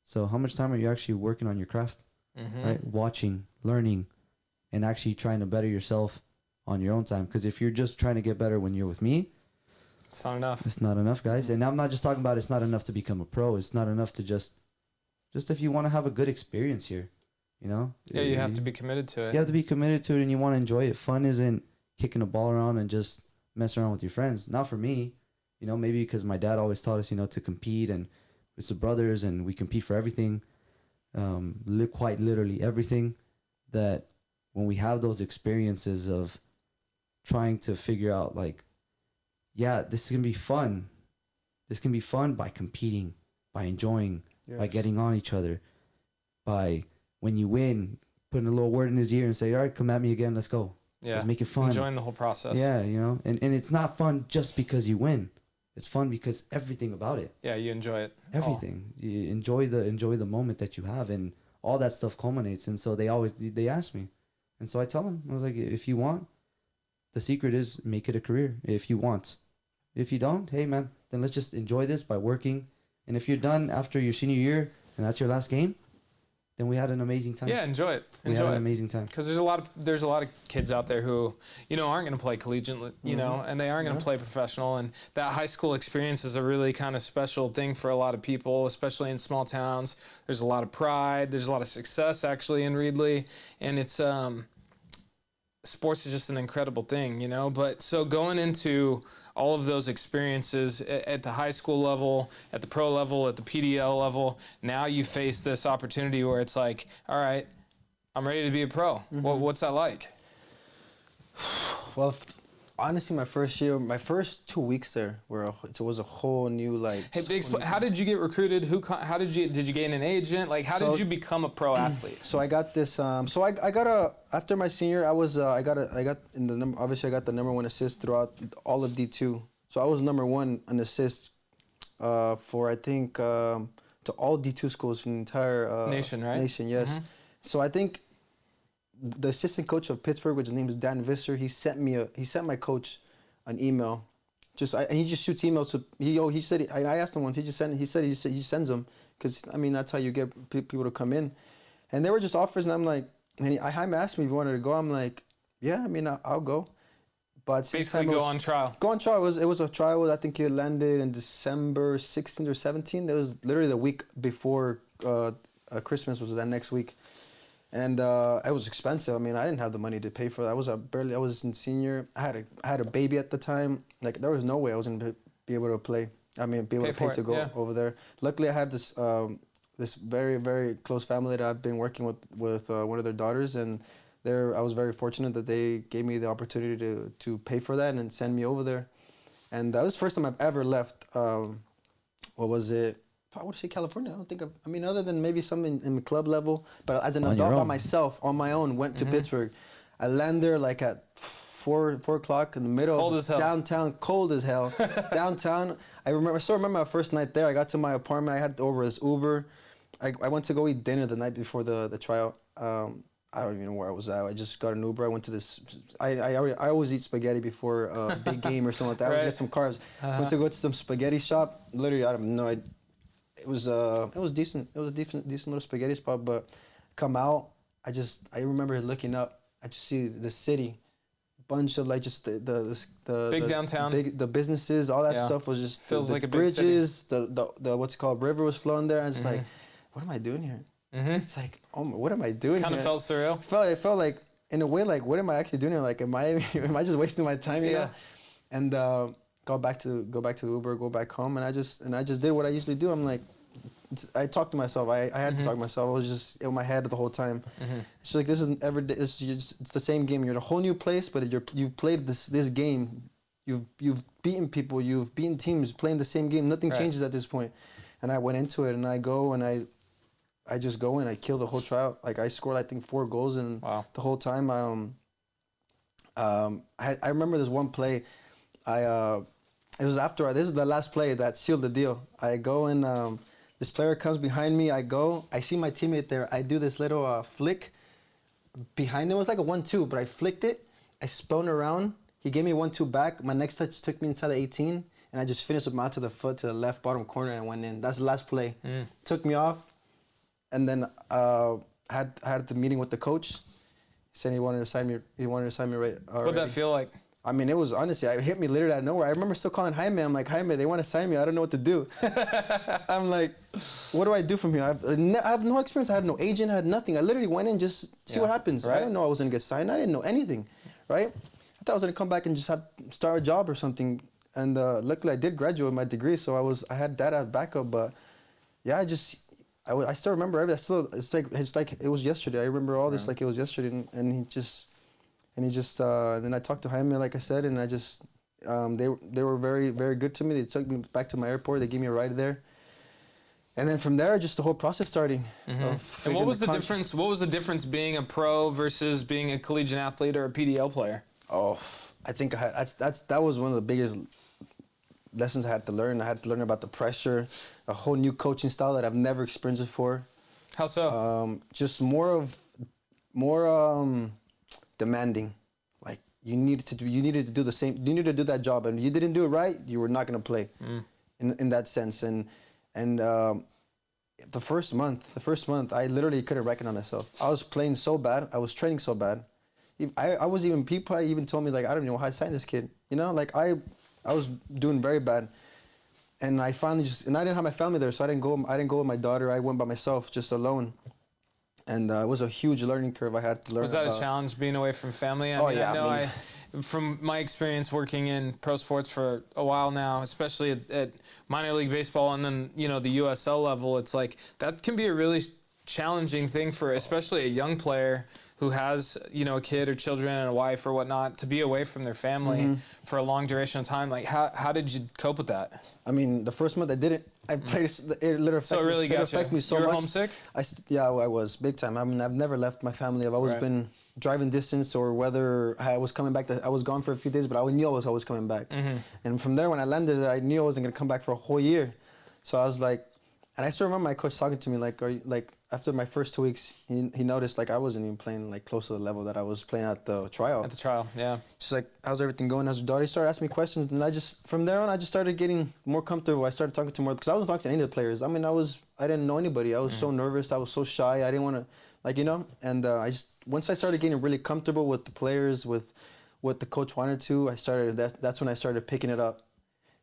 So how much time are you actually working on your craft? Right? Watching, learning, and actually trying to better yourself on your own time. Because if you're just trying to get better when you're with me, it's not enough. It's not enough, guys. And I'm not just talking about it's not enough to become a pro. It's not enough to just if you want to have a good experience here, Yeah, you have to be committed to it. You have to be committed to it, and you want to enjoy it. Fun isn't kicking a ball around and just messing around with your friends. Not for me. Maybe because my dad always taught us, to compete, and it's the brothers, and we compete for everything. Quite literally everything. That when we have those experiences of trying to figure out, like, yeah, this can be fun. This can be fun by competing, by enjoying, by getting on each other, by when you win, putting a little word in his ear and say, all right, come at me again, let's go. Yeah. Let's make it fun. Enjoying the whole process. Yeah, and it's not fun just because you win. It's fun because everything about it. Yeah, you enjoy it. Everything. You enjoy the moment that you have, and all that stuff culminates. And so they ask me. And so I tell them, I was like, if you want, the secret is make it a career if you want. If you don't, hey man, then let's just enjoy this by working. And if you're done after your senior year and that's your last game, then we had an amazing time. Yeah, enjoy it. We had an amazing time. Because there's a lot of kids out there who, aren't going to play collegiate, and they aren't going to play professional. And that high school experience is a really kind of special thing for a lot of people, especially in small towns. There's a lot of pride. There's a lot of success actually in Reedley, and it's sports is just an incredible thing, But so going into all of those experiences at the high school level, at the pro level, at the PDL level, now you face this opportunity where it's like, all right, I'm ready to be a pro. What's that like? Well, honestly, my first 2 weeks there it was a whole new Hey, how did you get recruited? How did you gain an agent? Like, how did you become a pro athlete? So I got this. After my senior, I got the number 1 assist throughout all of D2. So I was number 1 in assists for I think to all D2 schools in the entire nation, right? Nation, yes. So I think the assistant coach of Pittsburgh, which his name is Dan Visser, he sent my coach an email, and he just shoots emails to he said I asked him once, he sends them because that's how you get people to come in, and they were just offers, and I'm like, and Jaime asked me if he wanted to go, I'm like, yeah, I mean, I'll go. But basically go on trial. Go on trial. It was a trial. I think it landed in December 16th or 17th. It was literally the week before Christmas was that next week. And it was expensive. I mean, I didn't have the money to pay for that. I was in senior. I had a baby at the time. Like, there was no way I was going to be able to play. I mean, be able to pay to go over there. Luckily, I had this this very, very close family that I've been working with one of their daughters, and I was very fortunate that they gave me the opportunity to pay for that and send me over there. And that was the first time I've ever left. What was it? I would say California. I don't think I mean, other than maybe something in the club level, but as an adult by myself, on my own, went to Pittsburgh. I landed there like at 4 o'clock in the middle of downtown, cold as hell. Downtown. I still remember my first night there. I got to my apartment. I had to order this Uber. I went to go eat dinner the night before the tryout. I don't even know where I was at. I just got an Uber. I went to this. I always eat spaghetti before a big game or something like that. I always get some carbs. Went to go to some spaghetti shop. Literally, I don't know. It was decent. It was a decent little spaghetti spot. But come out, I remember looking up. I just see the city, bunch of like just the big downtown, the businesses, all that stuff was just feels the like a bridges. The what's it called, river was flowing there. And it's like, what am I doing here? It's like, oh, what am I doing? Kind of felt surreal. It felt like, in a way, like, what am I actually doing here? Like, am I just wasting my time? You know? And go back to the Uber, go back home, and I just did what I usually do. I'm like, I talked to myself. I had to talk to myself. I was just in my head the whole time. It's like, this isn't every day. It's the same game. You're in a whole new place, but you've played this game. You've beaten people. You've beaten teams playing the same game. Nothing changes at this point. And I went into it, and I go, and I just go in. I kill the whole tryout. Like, I scored, I think, 4 goals, and the whole time, I remember this one play. It was after this is the last play that sealed the deal. I go and this player comes behind me. I see my teammate there. I do this little flick behind him. It was like a 1-2, but I flicked it. I spun around. He gave me 1-2 back. My next touch took me inside the 18, and I just finished with my out to the foot to the left bottom corner and went in. That's the last play. Took me off. And then had the meeting with the coach. He said he wanted to sign me. Right. What'd that feel like? I mean, it was honestly, it hit me literally out of nowhere. I remember still calling Jaime. I'm like, Jaime, they want to sign me. I don't know what to do. I'm like, what do I do from here? I have no experience. I had no agent. I had nothing. I literally went in just see what happens. Right? I didn't know I was gonna get signed. I didn't know anything, right? I thought I was gonna come back and just start a job or something. And luckily, I did graduate with my degree, so I had that as backup. But yeah, I still remember everything. It's like it was yesterday. I remember all this like it was yesterday. And then I talked to Jaime, like I said, and they were very, very good to me. They took me back to my airport. They gave me a ride there. And then from there, just the whole process starting. And what was the difference? What was the difference being a pro versus being a collegiate athlete or a PDL player? Oh, I think that was one of the biggest lessons I had to learn. I had to learn about the pressure, a whole new coaching style that I've never experienced before. How so? Just more demanding. Like, you needed to do the same. You needed to do that job, and if you didn't do it right, you were not going to play. In that sense, and the first month, I literally couldn't reckon on myself. I was playing so bad. I was training so bad. People even told me, like, I don't know how I signed this kid. You know, like I was doing very bad. And I finally and I didn't have my family there, so I didn't go with my daughter. I went by myself, just alone. And it was a huge learning curve I had to learn. Was that a challenge, being away from family? I mean, from my experience working in pro sports for a while now, especially at minor league baseball and then, the USL level, it's like that can be a really challenging thing for especially a young player who has, a kid or children and a wife or whatnot, to be away from their family for a long duration of time. Like, how did you cope with that? I mean, the first month I did it. I played. It literally affected me so much. You were homesick? I was big time. I mean, I've never left my family. I've always been driving distance, or whether I was coming back. I was gone for a few days, but I knew I was always coming back. And from there, when I landed, I knew I wasn't gonna come back for a whole year. So I was like, and I still remember my coach talking to me like, after my first 2 weeks, he noticed like I wasn't even playing like close to the level that I was playing at the trial. At the trial, yeah. Just like, how's everything going? How's your daughter? He started asking me questions, and from there on, I just started getting more comfortable. I started talking to more, because I wasn't talking to any of the players. I mean, I didn't know anybody. I was so nervous. I was so shy. I didn't want to, and I just once I started getting really comfortable with the players, with what the coach wanted to, that's when I started picking it up.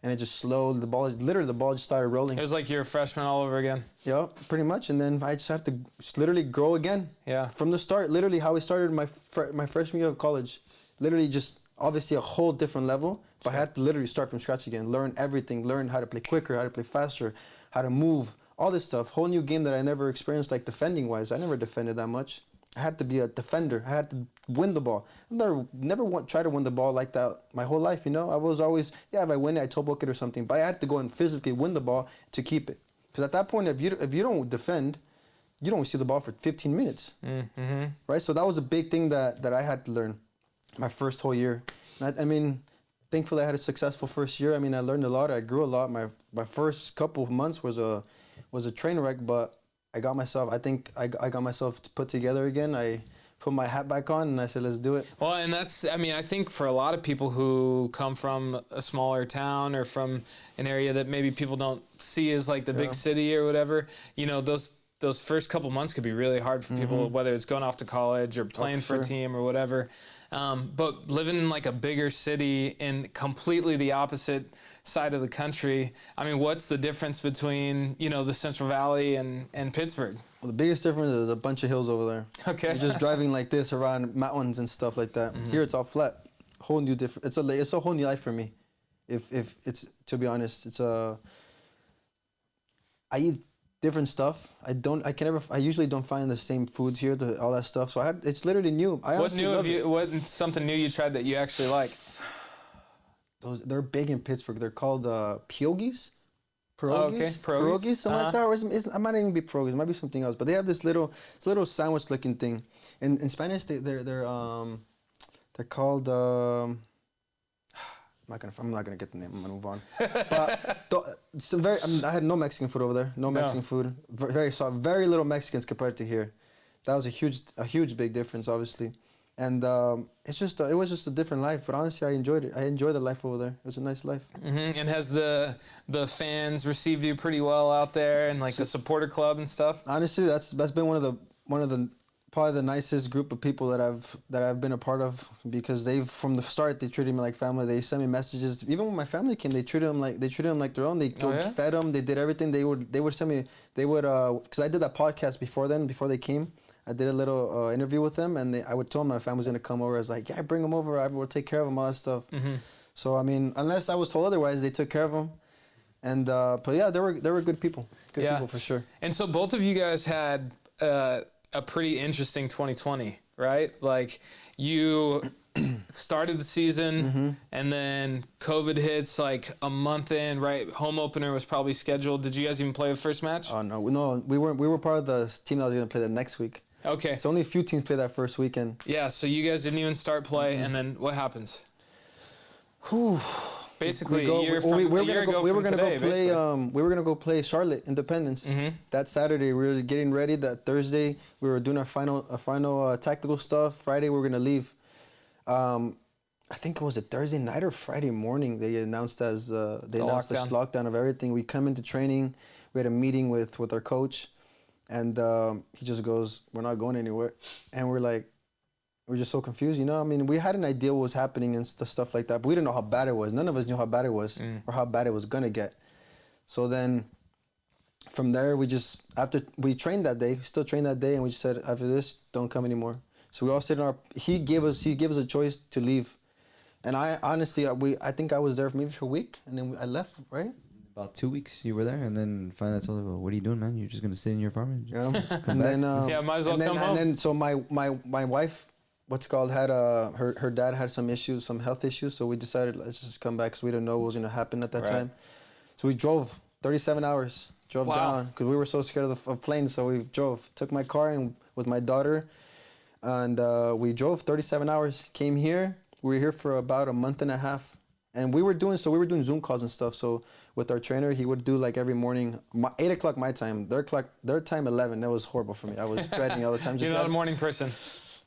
And it just slowed, the ball just started rolling. It was like you're a freshman all over again. Yeah, pretty much. And then I just had to just literally grow again. Yeah. From the start, literally how we started my freshman year of college. Literally just obviously a whole different level, but I had to literally start from scratch again, learn everything, learn how to play quicker, how to play faster, how to move, all this stuff. Whole new game that I never experienced, like defending-wise. I never defended that much. I had to be a defender. I had to win the ball. I've never tried to win the ball like that my whole life, you know? I was always, if I win it, I toe book it or something. But I had to go and physically win the ball to keep it. Because at that point, if you don't defend, you don't see the ball for 15 minutes. Mm-hmm. Right? So that was a big thing that I had to learn my first whole year. And I mean, thankfully I had a successful first year. I mean, I learned a lot. I grew a lot. My first couple of months was a train wreck, but I got myself put together again. I put my hat back on and I said, let's do it. Well, and I think for a lot of people who come from a smaller town or from an area that maybe people don't see as like the big city or whatever, you know, those first couple months could be really hard for people, whether it's going off to college or playing for a team or whatever. But living in like a bigger city in completely the opposite side of the country, I mean, what's the difference between, you know, the Central Valley and Pittsburgh? Well, the biggest difference is a bunch of hills over there. Okay. You're just driving like this around mountains and stuff like that. Here it's all flat. Whole new different. It's a whole new life for me. If it's, to be honest, I eat different stuff. I usually don't find the same foods here, all that stuff. So it's literally new. What's something new you tried that you actually like? They're big in Pittsburgh. They're called pierogies. Pierogies? Oh, okay. Pierogies, something like that. Or it might not even be pierogies. It might be something else. But they have this little sandwich-looking thing. In Spanish, they're called. I'm not gonna get the name. I'm gonna move on. But I had no Mexican food over there. No Mexican food. Very soft. Very little Mexicans compared to here. That was a huge big difference, obviously. And it was just a different life. But honestly, I enjoyed it. I enjoyed the life over there. It was a nice life. Mm-hmm. And has the fans received you pretty well out there, and like the supporter club and stuff? Honestly, that's been one of the probably the nicest group of people that I've been a part of, because from the start they treated me like family. They sent me messages. Even when my family came, they treated them like their own. They fed them. They did everything. They would send me. Because I did that podcast before they came. I did a little interview with them, and I would tell them my family was gonna come over. I was like, yeah, bring them over. I will take care of them, all that stuff. Mm-hmm. So I mean, unless I was told otherwise, they took care of them. And but yeah, they were good people. Good people for sure. And so both of you guys had a pretty interesting 2020, right? Like you started the season, and then COVID hits like a month in, right? Home opener was probably scheduled. Did you guys even play the first match? Oh no, we weren't. We were part of the team that was gonna play the next week. Okay. So only a few teams play that first weekend. Yeah, so you guys didn't even start play, and then what happens? Whew. Basically, we were gonna go play Charlotte Independence that Saturday. We were getting ready. That Thursday, we were doing our final tactical stuff. Friday, we were gonna leave. I think it was a Thursday night or Friday morning. They announced this lockdown of everything. We come into training. We had a meeting with our coach. And he just goes, we're not going anywhere. And we're just so confused, you know? I mean, we had an idea what was happening and stuff like that, but we didn't know how bad it was. None of us knew how bad it was or how bad it was going to get. So then from there, after we trained that day, still trained that day, and we just said, after this, don't come anymore. So we all stayed he gave us a choice to leave. And I honestly, I think I was there maybe for a week, and then I left, right? About 2 weeks you were there, and then finally I told her, well, what are you doing, man? You're just going to sit in your apartment? Yeah. And then, might as well come home. And then, so my wife, had her dad had some health issues, so we decided, let's just come back, because we didn't know what was going to happen at that time. So we drove 37 hours, down, because we were so scared of planes, so we drove. Took my car and with my daughter, and we drove 37 hours, came here. We were here for about a month and a half. And we were doing Zoom calls and stuff. So with our trainer, he would do like every morning, 8 o'clock my time, their time 11. That was horrible for me. I was dreading all the time. You're not a morning person.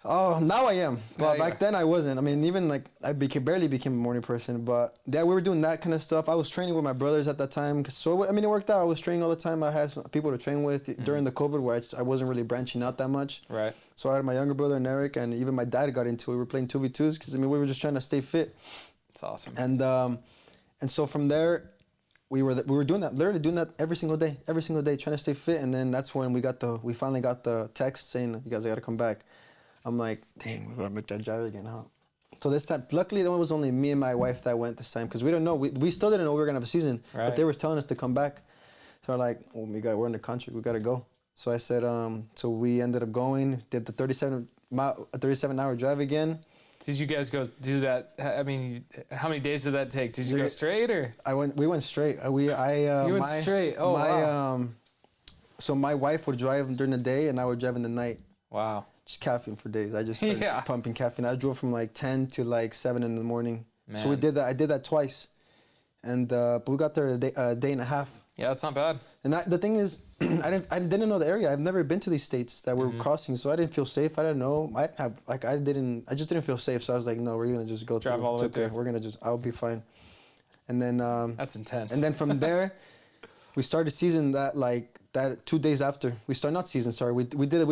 Oh, now I am. But Yeah, back then I wasn't. I mean, even like I barely became a morning person. But yeah, we were doing that kind of stuff. I was training with my brothers at that time. So I mean, it worked out. I was training all the time. I had some people to train with during the COVID, where I wasn't really branching out that much. Right. So I had my younger brother and Eric, and even my dad got into it. We were playing 2v2s because I mean we were just trying to stay fit. It's awesome. And so from there, we were doing that, literally doing that every single day, trying to stay fit. And then that's when we finally got the text saying, you guys got to come back. I'm like, dang, we gotta make that drive again, huh? So this time, luckily, it was only me and my wife that went this time because we don't know. We still didn't know we were gonna have a season, right. But they were telling us to come back. So we're like, well, we're in the contract, we gotta go. So I said, so we ended up going, did the 37-hour drive again. Did you guys go do that? I mean, how many days did that take? Did you go straight or? We went straight. You went straight. Oh, wow. So my wife would drive during the day and I would drive in the night. Wow. Just caffeine for days. I just started pumping caffeine. I drove from like 10 to like 7 in the morning. Man. So we did that. I did that twice. And but we got there a day and a half. Yeah, that's not bad. And the thing is, I didn't know the area. I've never been to these states that we're crossing, so I didn't feel safe. I didn't know. I just didn't feel safe. So I was like, no, we're gonna just go drive all the way through. We're gonna I'll be fine. And then that's intense. And then from there, we started season that 2 days after we started, not season, sorry. We did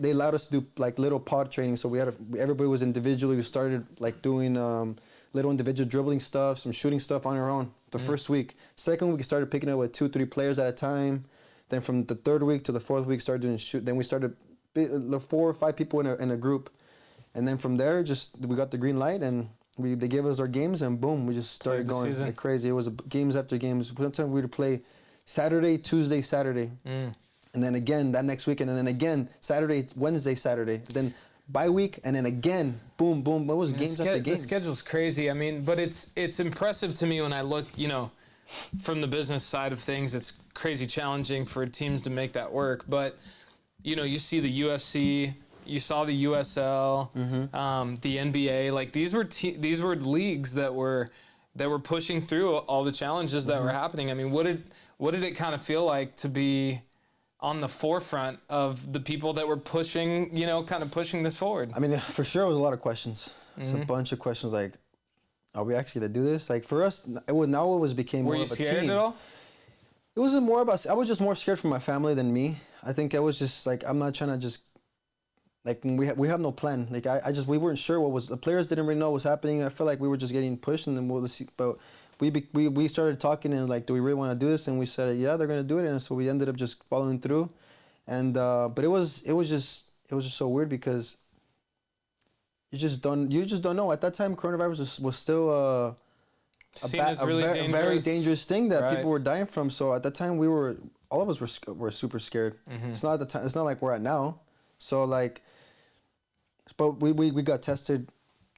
they allowed us to do like little pod training. So everybody was individually. We started like doing little individual dribbling stuff, some shooting stuff on our own. The first week. Second week, we started picking up with 2-3 players at a time. Then from the third week to the fourth week, started doing shoot. Then we started 4 or 5 people in a group. And then from there, we got the green light and they gave us our games and boom, we just started going like crazy. It was games after games. Sometimes we would play Saturday, Tuesday, Saturday. And then again that next weekend, and then again Saturday, Wednesday, Saturday. Then bye week, and then again, boom, boom. What was games after games? The schedule's crazy. I mean, but it's impressive to me when I look, from the business side of things. It's crazy challenging for teams to make that work. But, you see the UFC, you saw the USL, the NBA. Like these were leagues that were pushing through all the challenges that were happening. I mean, what did it kind of feel like to be on the forefront of the people that were pushing, kind of pushing this forward? I mean, for sure, it was a lot of questions. It's a bunch of questions like, are we actually going to do this? Like, for us, became more of a team. Were you scared at all? It wasn't more about, I was just more scared for my family than me. I think I was just like, I'm not trying to just, like, we have no plan. Like, we weren't sure the players didn't really know what was happening. I felt like we were just getting pushed and then we'll see. But we started talking and like, do we really want to do this? And we said, yeah, they're going to do it. And so we ended up just following through. And, but it was just so weird because you just don't know. At that time, coronavirus was still a very dangerous thing that people were dying from. So at that time, all of us were super scared. It's not the time. It's not like we're at now. So like, but we got tested.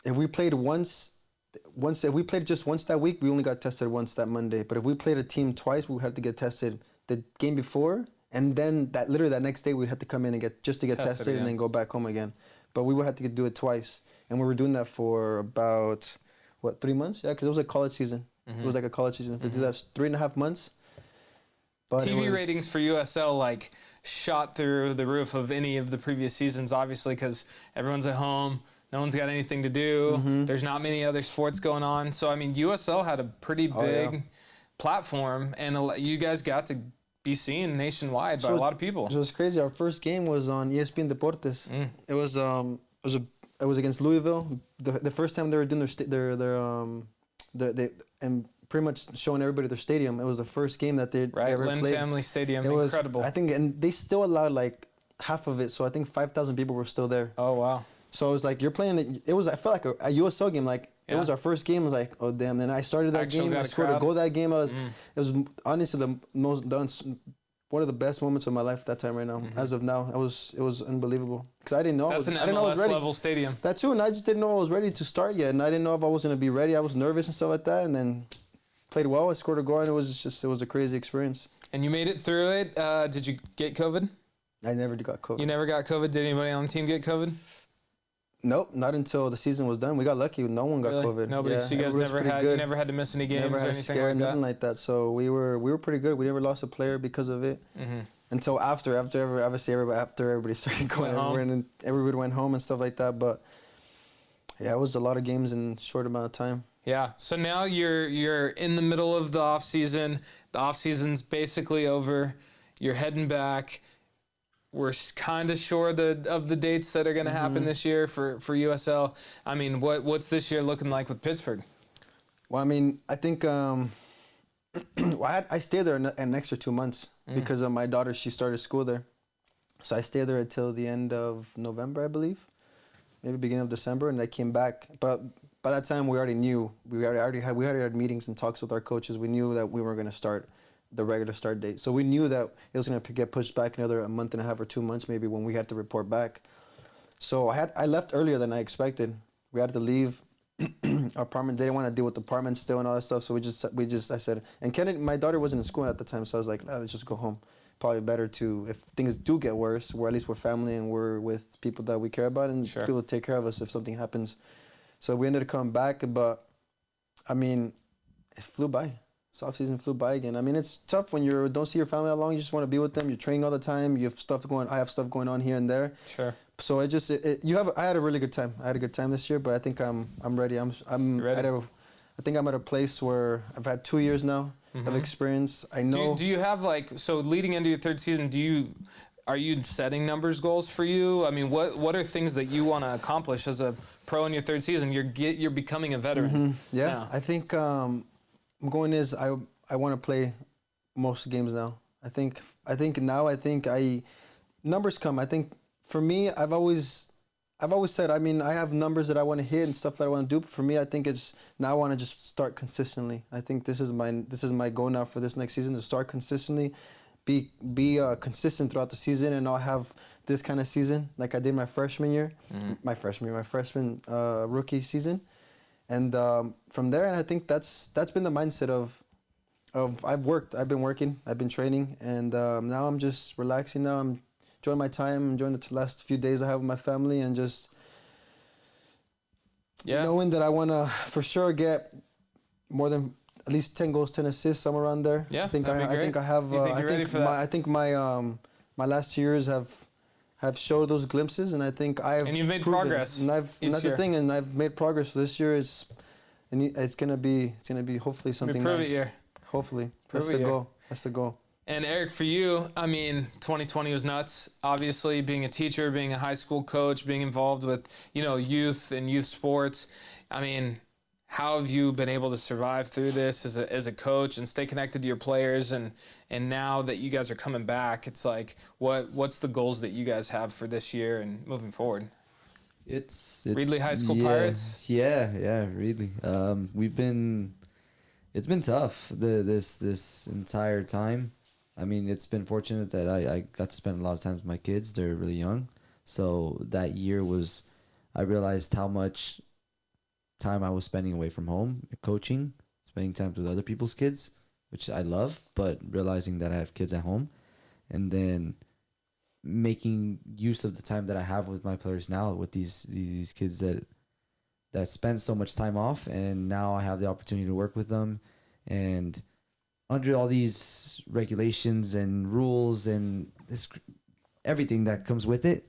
If we played if we played just once that week, we only got tested once that Monday. But if we played a team twice, we had to get tested the game before, and then that next day we'd have to come in and get tested and then go back home again. But we would have to do it twice, and we were doing that for about 3 months? Yeah, because it was a college season. It was like a college season. We did that 3.5 months. But TV ratings for USL shot through the roof of any of the previous seasons, obviously, because everyone's at home. No one's got anything to do. There's not many other sports going on. So, I mean, USL had a pretty big platform, and you guys got to be seen nationwide by a lot of people. It was crazy. Our first game was on ESPN Deportes. It was against Louisville. The first time they were doing and pretty much showing everybody their stadium. It was the first game that they ever Lynn played. Family Stadium, incredible. I think, and they still allowed like half of it. So I think 5,000 people were still there. Oh wow. So it was like you're playing. I felt like a USL game. Like it was our first game. I was like, oh damn. Then I started that game. I scored a goal that game. It was honestly one of the best moments of my life that time right now. As of now, it was unbelievable because I didn't know. That's an MLS level stadium. That too, and I just didn't know I was ready to start yet, and I didn't know if I was gonna be ready. I was nervous and stuff like that, and then played well. I scored a goal, and it was a crazy experience. And you made it through it. Did you get COVID? I never got COVID. You never got COVID. Did anybody on the team get COVID? Nope, not until the season was done. We got lucky. No one got Really? COVID. Nobody. Yeah, So you guys never had to miss any games never or had a anything scare, like nothing that? like that. So we were pretty good. We never lost a player because of it. Mm-hmm. Until after everybody started going everywhere and everybody went home and stuff like that. But yeah, it was a lot of games in a short amount of time. Yeah. So now you're in the middle of the off season. The off season's basically over. You're heading back. We're kind of sure of the dates that are going to happen this year for USL. I mean, what's this year looking like with Pittsburgh? Well, I mean, I think I stayed there an extra 2 months because of my daughter. She started school there, so I stayed there until the end of November, I believe, maybe beginning of December, and I came back. But by that time, we already knew we already had meetings and talks with our coaches. We knew that we were going to start the regular start date. So we knew that it was going to get pushed back another a month and a half or 2 months maybe when we had to report back. So I left earlier than I expected. We had to leave our apartment. They didn't want to deal with the apartment still and all that stuff. So I said, and Kennedy, my daughter wasn't in school at the time. So I was like, let's just go home. Probably better if things do get worse, we're at least we're family and we're with people that we care about and people take care of us if something happens. So we ended up coming back, but I mean, it flew by. Off season flew by again. I mean, it's tough when you don't see your family that long. You just want to be with them. You're training all the time. You have stuff going. I have stuff going on here and there. Sure. So I had a really good time. I had a good time this year, but I think I'm ready. I'm ready. I think I'm at a place where I've had 2 years now of experience. I know. Do you have so leading into your third season? Are you setting numbers goals for you? I mean, what are things that you want to accomplish as a pro in your third season? You're becoming a veteran. Yeah, now. I think. I'm going I want to play most games now. I think numbers come. I think for me, I've always said, I mean, I have numbers that I want to hit and stuff that I want to do. But for me, I think it's now I want to just start consistently. I think this is my goal now for this next season, to start consistently, be consistent throughout the season, and not have this kind of season like I did my freshman year, my freshman rookie season. And from there, and I think that's been the mindset of I've been working, I've been training, and now I'm just relaxing. Now I'm enjoying my time, enjoying the last few days I have with my family, and just knowing that I want to for sure get more than at least 10 goals, 10 assists, somewhere around there. Yeah, I think I have. I think my last 2 years have showed those glimpses, and I think and you've made progress. And that's the thing, and I've made progress. So this year it's gonna be hopefully something prove nice. It year. Hopefully, that's the goal. That's the goal. And Eric, for you, I mean, 2020 was nuts. Obviously, being a teacher, being a high school coach, being involved with youth and youth sports. I mean, how have you been able to survive through this as a coach and stay connected to your players? And now that you guys are coming back, it's like, what's the goals that you guys have for this year and moving forward? It's Reedley High School Pirates? Yeah, Reedley. It's been tough this entire time. I mean, it's been fortunate that I got to spend a lot of time with my kids. They're really young. So that year I realized how much time I was spending away from home, coaching, spending time with other people's kids, which I love, but realizing that I have kids at home, and then making use of the time that I have with my players now, with these kids that spend so much time off, and now I have the opportunity to work with them, and under all these regulations and rules and everything that comes with it,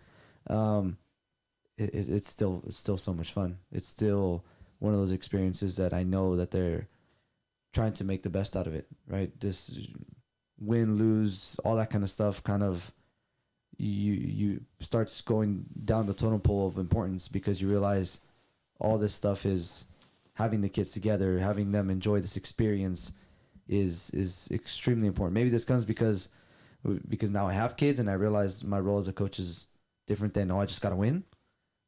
it's still so much fun. It's still one of those experiences that I know that they're trying to make the best out of it, right? Just win, lose, all that kind of stuff kind of you starts going down the totem pole of importance, because you realize all this stuff is having the kids together, having them enjoy this experience is extremely important. Maybe this comes because now I have kids and I realize my role as a coach is different than, I just got to win.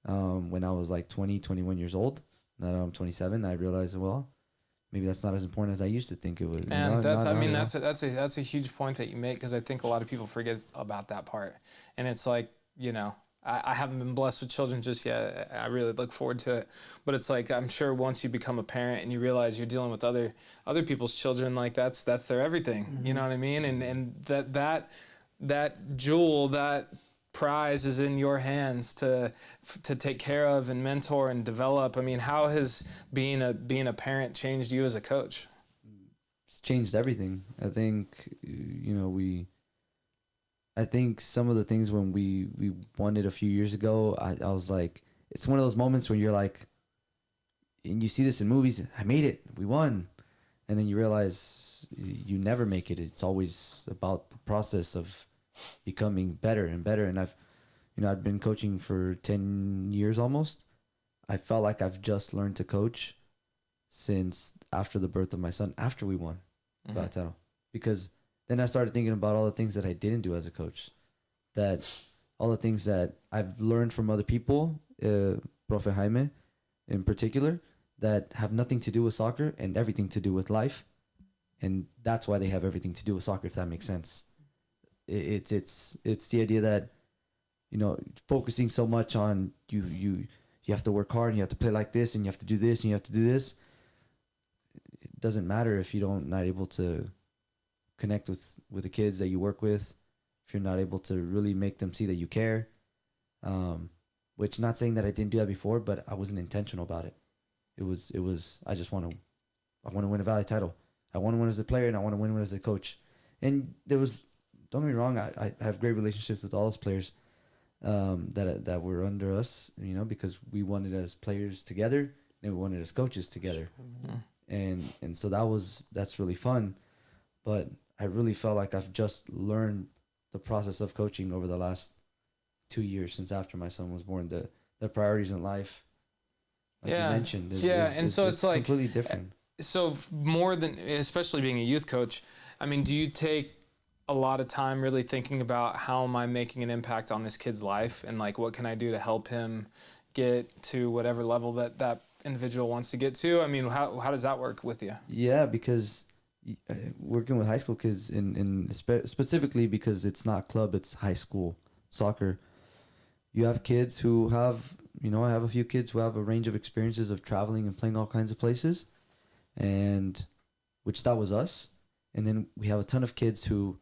When I was like 20, 21 years old, now I'm 27, I realized, well, maybe that's not as important as I used to think it was. And that's a huge point that you make, because I think a lot of people forget about that part. And it's like, I haven't been blessed with children just yet. I really look forward to it. But it's like, I'm sure once you become a parent and you realize you're dealing with other people's children, like that's their everything. Mm-hmm. You know what I mean? And that jewel, that prize is in your hands to take care of and mentor and develop. I mean, how has being a parent changed you as a coach? It's changed everything. I think, I think some of the things when we won it a few years ago, I was like, it's one of those moments when you're like, and you see this in movies, I made it, we won. And then you realize you never make it. It's always about the process of becoming better and better. And I've been coaching for 10 years almost. I felt like I've just learned to coach since after the birth of my son, after we won the title. Because then I started thinking about all the things that I didn't do as a coach, that all the things that I've learned from other people, Profe Jaime in particular, that have nothing to do with soccer and everything to do with life. And that's why they have everything to do with soccer, if that makes sense. It's the idea that, focusing so much on you have to work hard and you have to play like this and you have to do this and you have to do this. It doesn't matter if you don't not able to connect with the kids that you work with, if you're not able to really make them see that you care. Which, not saying that I didn't do that before, but I wasn't intentional about it. It was I want to win a Valley title. I want to win as a player and I want to win as a coach. And don't get me wrong, I have great relationships with all those players that were under us, because we won it as players together and we won it as coaches together. And so that's really fun. But I really felt like I've just learned the process of coaching over the last 2 years since after my son was born, the priorities in life, like you mentioned. It's like completely different. So more than, especially being a youth coach, I mean, do you take a lot of time really thinking about how am I making an impact on this kid's life and like what can I do to help him get to whatever level that individual wants to get to? I mean, how does that work with you? Yeah, because working with high school kids specifically because it's not club, it's high school soccer. You have kids who have, I have a few kids who have a range of experiences of traveling and playing all kinds of places, and which that was us. And then we have a ton of kids who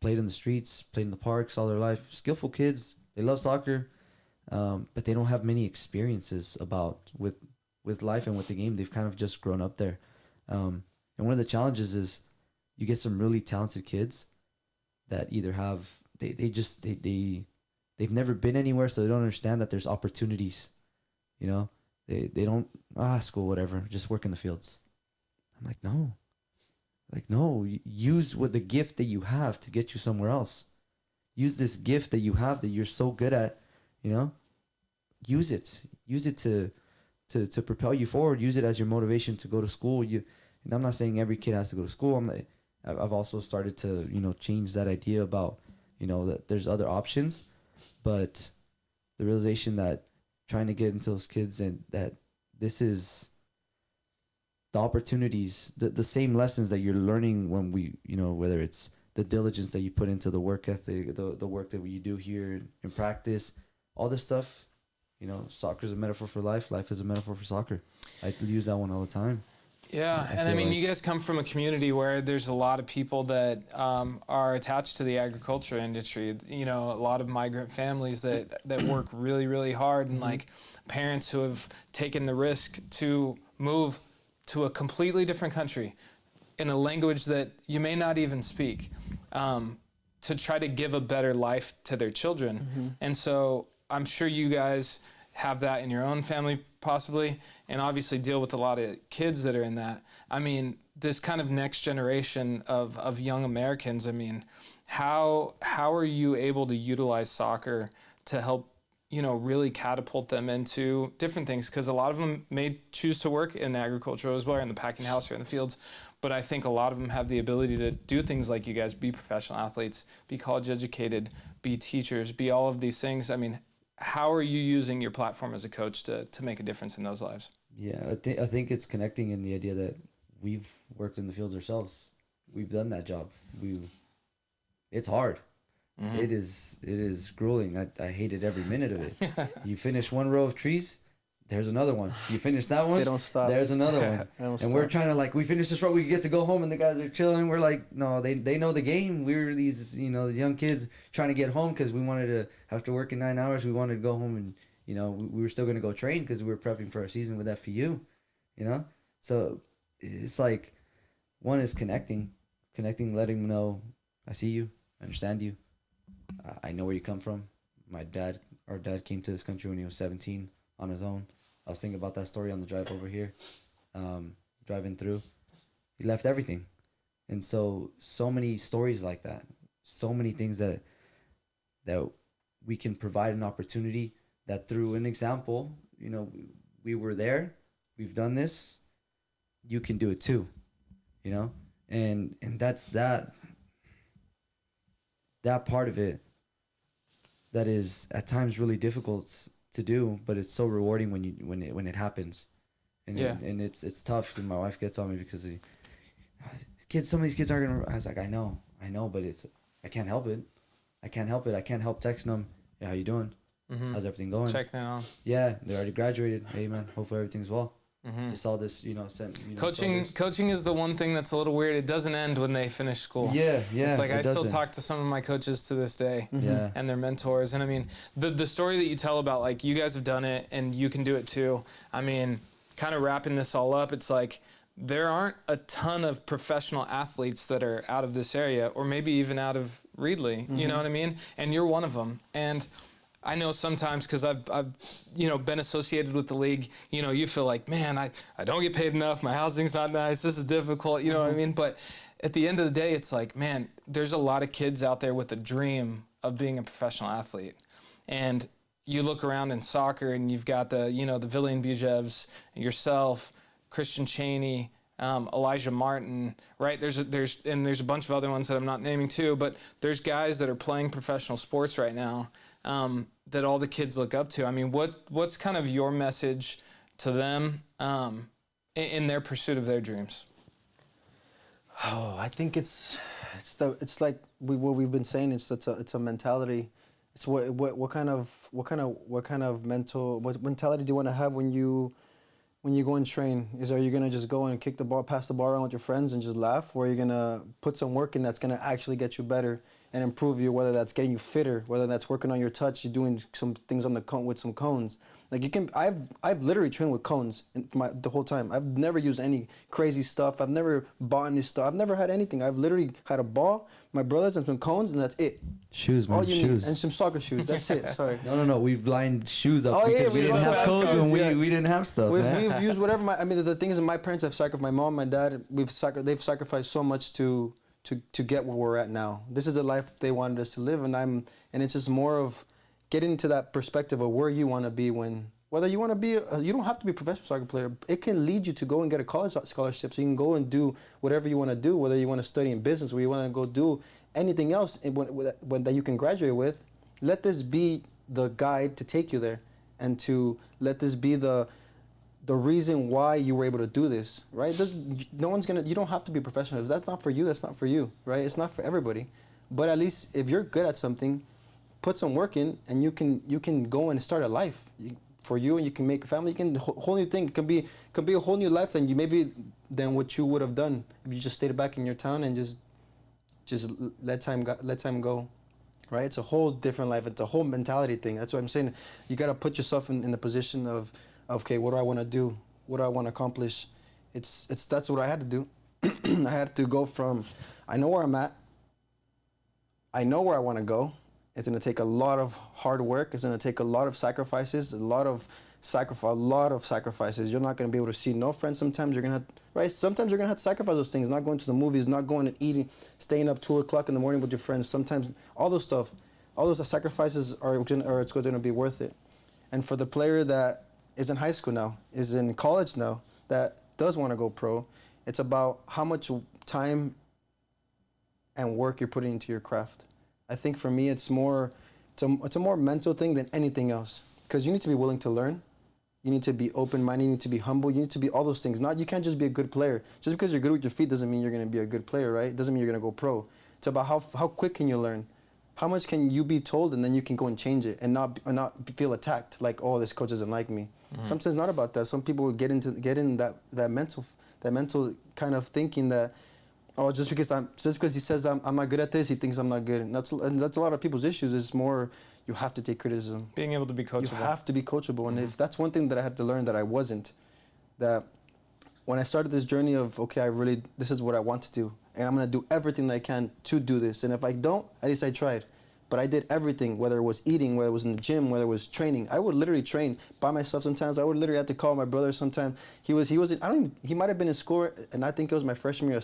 played in the streets, played in the parks all their life. Skillful kids, they love soccer, but they don't have many experiences with life and with the game. They've kind of just grown up there. And one of the challenges is you get some really talented kids that either have they've never been anywhere, so they don't understand that there's opportunities. They don't school, whatever, just work in the fields. I'm like, no, use what the gift that you have to get you somewhere else. Use this gift that you have that you're so good at, use it to propel you forward. Use it as your motivation to go to school. And I'm not saying every kid has to go to school. I've also started to, change that idea about, that there's other options, but the realization that trying to get into those kids and that this is the opportunities, the same lessons that you're learning when we, whether it's the diligence that you put into the work ethic, the work that you do here in practice, all this stuff, soccer is a metaphor for life. Life is a metaphor for soccer. I use that one all the time. Yeah, and I mean, you guys come from a community where there's a lot of people that are attached to the agriculture industry. A lot of migrant families that work really, really hard, and like parents who have taken the risk to move to a completely different country in a language that you may not even speak, to try to give a better life to their children. And so I'm sure you guys have that in your own family possibly, and obviously deal with a lot of kids that are in that. I mean, this kind of next generation of young Americans, I mean, how are you able to utilize soccer to help, really catapult them into different things? Because a lot of them may choose to work in agriculture as well, or in the packing house or in the fields, but I think a lot of them have the ability to do things like you guys, be professional athletes, be college educated, be teachers, be all of these things. I mean, how are you using your platform as a coach to make a difference in those lives? Yeah, I think it's connecting in the idea that we've worked in the fields ourselves. We've done that job. It's hard. It is grueling. I hated every minute of it. You finish one row of trees, there's another one. You finish that one. They don't stop. There's another one. And we're trying to like, we finish this row, we get to go home, and the guys are chilling. We're like, no, they know the game. We were these, you know, these young kids trying to get home because we wanted to, after working 9 hours, we wanted to go home and, you know, we were still going to go train because we were prepping for our season with FEU, you know? So it's like, one is connecting, letting them know, I see you, I understand you. I know where you come from. Our dad came to this country when he was 17 on his own. I was thinking about that story on the drive over here, driving through. He left everything. And so many stories like that, so many things that we can provide an opportunity that through an example, you know, we were there, we've done this, you can do it too, you know? And that's that part of it that is at times really difficult to do, but it's so rewarding when it happens. And and it's tough when my wife gets on me because some of these kids aren't gonna. I was like, I know, but I can't help it. I can't help texting them. Yeah, how you doing? Mm-hmm. How's everything going? Checking out. Yeah, they already graduated. Hey man, hopefully everything's well. Mm-hmm. You saw this, you know, Coaching is the one thing that's a little weird. It doesn't end when they finish school. Yeah. It's like I still talk to some of my coaches to this day. Yeah. And their mentors. And I mean, the story that you tell about, like, you guys have done it and you can do it too. I mean, kind of wrapping this all up, it's like there aren't a ton of professional athletes that are out of this area, or maybe even out of Reedley. Mm-hmm. You know what I mean? And you're one of them. And I know sometimes, because I've you know, been associated with the league, you know, you feel like, man, I don't get paid enough, my housing's not nice, this is difficult, you know what I mean? But at the end of the day, it's like, man, there's a lot of kids out there with a dream of being a professional athlete. And you look around in soccer and you've got the, you know, the Villian Bijevs, yourself, Christian Cheney, Elijah Martin, right? There's a bunch of other ones that I'm not naming too, but there's guys that are playing professional sports right now that all the kids look up to. I mean, what's kind of your message to them in their pursuit of their dreams? Oh, I think it's like what we've been saying. It's a mentality. It's what kind of mentality do you want to have when you go and train? Are you gonna just go and kick the ball, pass the ball around with your friends and just laugh, or are you gonna put some work in that's gonna actually get you better and improve you? Whether that's getting you fitter, whether that's working on your touch, you're doing some things on the cone with some cones. Like you can, I've literally trained with cones the whole time. I've never used any crazy stuff. I've never bought any stuff. I've never had anything. I've literally had a ball, my brothers, and some cones, and that's it. Shoes, man. All you need, and some soccer shoes. That's it. Sorry. No. We've lined shoes up because we didn't have cones when we didn't have stuff. We've used whatever. I mean, the thing is, my parents have sacrificed. My mom, my dad, they've sacrificed so much to get where we're at now. This is the life they wanted us to live, and it's just more of getting into that perspective of where you want to be whether you want to be, you don't have to be a professional soccer player. It can lead you to go and get a college scholarship, so you can go and do whatever you want to do, whether you want to study in business, or you want to go do anything else that you can graduate with. Let this be the guide to take you there, and to let this be the reason why you were able to do this, right? You don't have to be professional. If that's not for you, that's not for you, right? It's not for everybody. But at least if you're good at something, put some work in, and you can go and start a life for you, and you can make a family. You can whole new thing. It can be a whole new life than what you would have done if you just stayed back in your town and just let time go, right? It's a whole different life. It's a whole mentality thing. That's what I'm saying. You got to put yourself in the position of okay, what do I want to do? What do I want to accomplish? That's what I had to do. I had to go from, I know where I'm at. I know where I want to go. It's going to take a lot of hard work. It's going to take a lot of sacrifices, a lot of sacrifices. You're not going to be able to see no friends sometimes. You're going to have, right? Sometimes you're going to have to sacrifice those things, not going to the movies, not going and eating, staying up 2 o'clock in the morning with your friends. Sometimes all those sacrifices it's going to be worth it. And for the player that is in high school now, is in college now, that does want to go pro, it's about how much time and work you're putting into your craft. I think for me, it's a more mental thing than anything else. Because you need to be willing to learn. You need to be open-minded. You need to be humble. You need to be all those things. You can't just be a good player. Just because you're good with your feet doesn't mean you're going to be a good player, right? It doesn't mean you're going to go pro. It's about how quick can you learn? how much can you be told and then you can go and change it and not feel attacked like, oh, this coach doesn't like me. Sometimes it's not about that. Some people get in that mental kind of thinking that, oh, just because he says I'm not good at this, he thinks I'm not good. And that's a lot of people's issues. It's more, you have to take criticism. Being able to be coachable. You have to be coachable. And if that's one thing that I had to learn that I wasn't, that when I started this journey of, okay, this is what I want to do, and I'm going to do everything that I can to do this. And if I don't, at least I tried. But I did everything, whether it was eating, whether it was in the gym, whether it was training. I would literally train by myself sometimes. I would literally have to call my brother sometimes. He might have been in school, and I think it was my freshman year,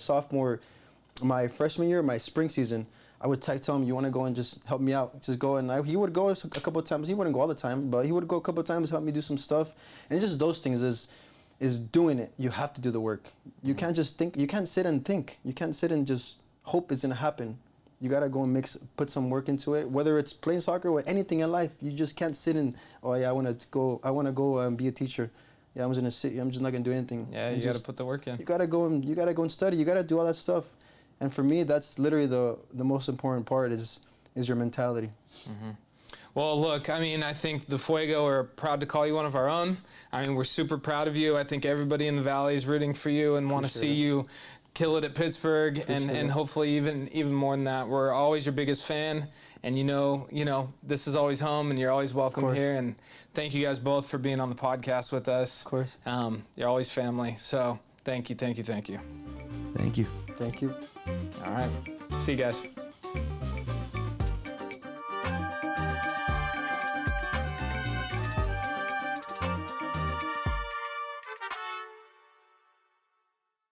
my freshman year, my spring season. I would tell him, you want to go and just help me out? Just go. And he would go a couple of times. He wouldn't go all the time, but he would go a couple of times, help me do some stuff. And it's just those things is doing it. You have to do the work. You can't just think. You can't sit and think. You can't sit and just hope it's going to happen. You got to go and put some work into it, whether it's playing soccer or anything in life. You just can't sit and, oh yeah, I want to go and be a teacher. Yeah, I'm just going to sit. I'm just not going to do anything. Yeah, you got to put the work in. You got to go and study. You got to do all that stuff. And for me, that's literally the most important part is your mentality. Mm-hmm. Well, look, I mean, I think the Fuego are proud to call you one of our own. I mean, we're super proud of you. I think everybody in the Valley is rooting for you and want to see you kill it at Pittsburgh and hopefully even more than that. We're always your biggest fan, and you know this is always home, and you're always welcome here. And thank you guys both for being on the podcast with us. Of course. You're always family. So thank you. Thank you. Thank you. All right. See you guys.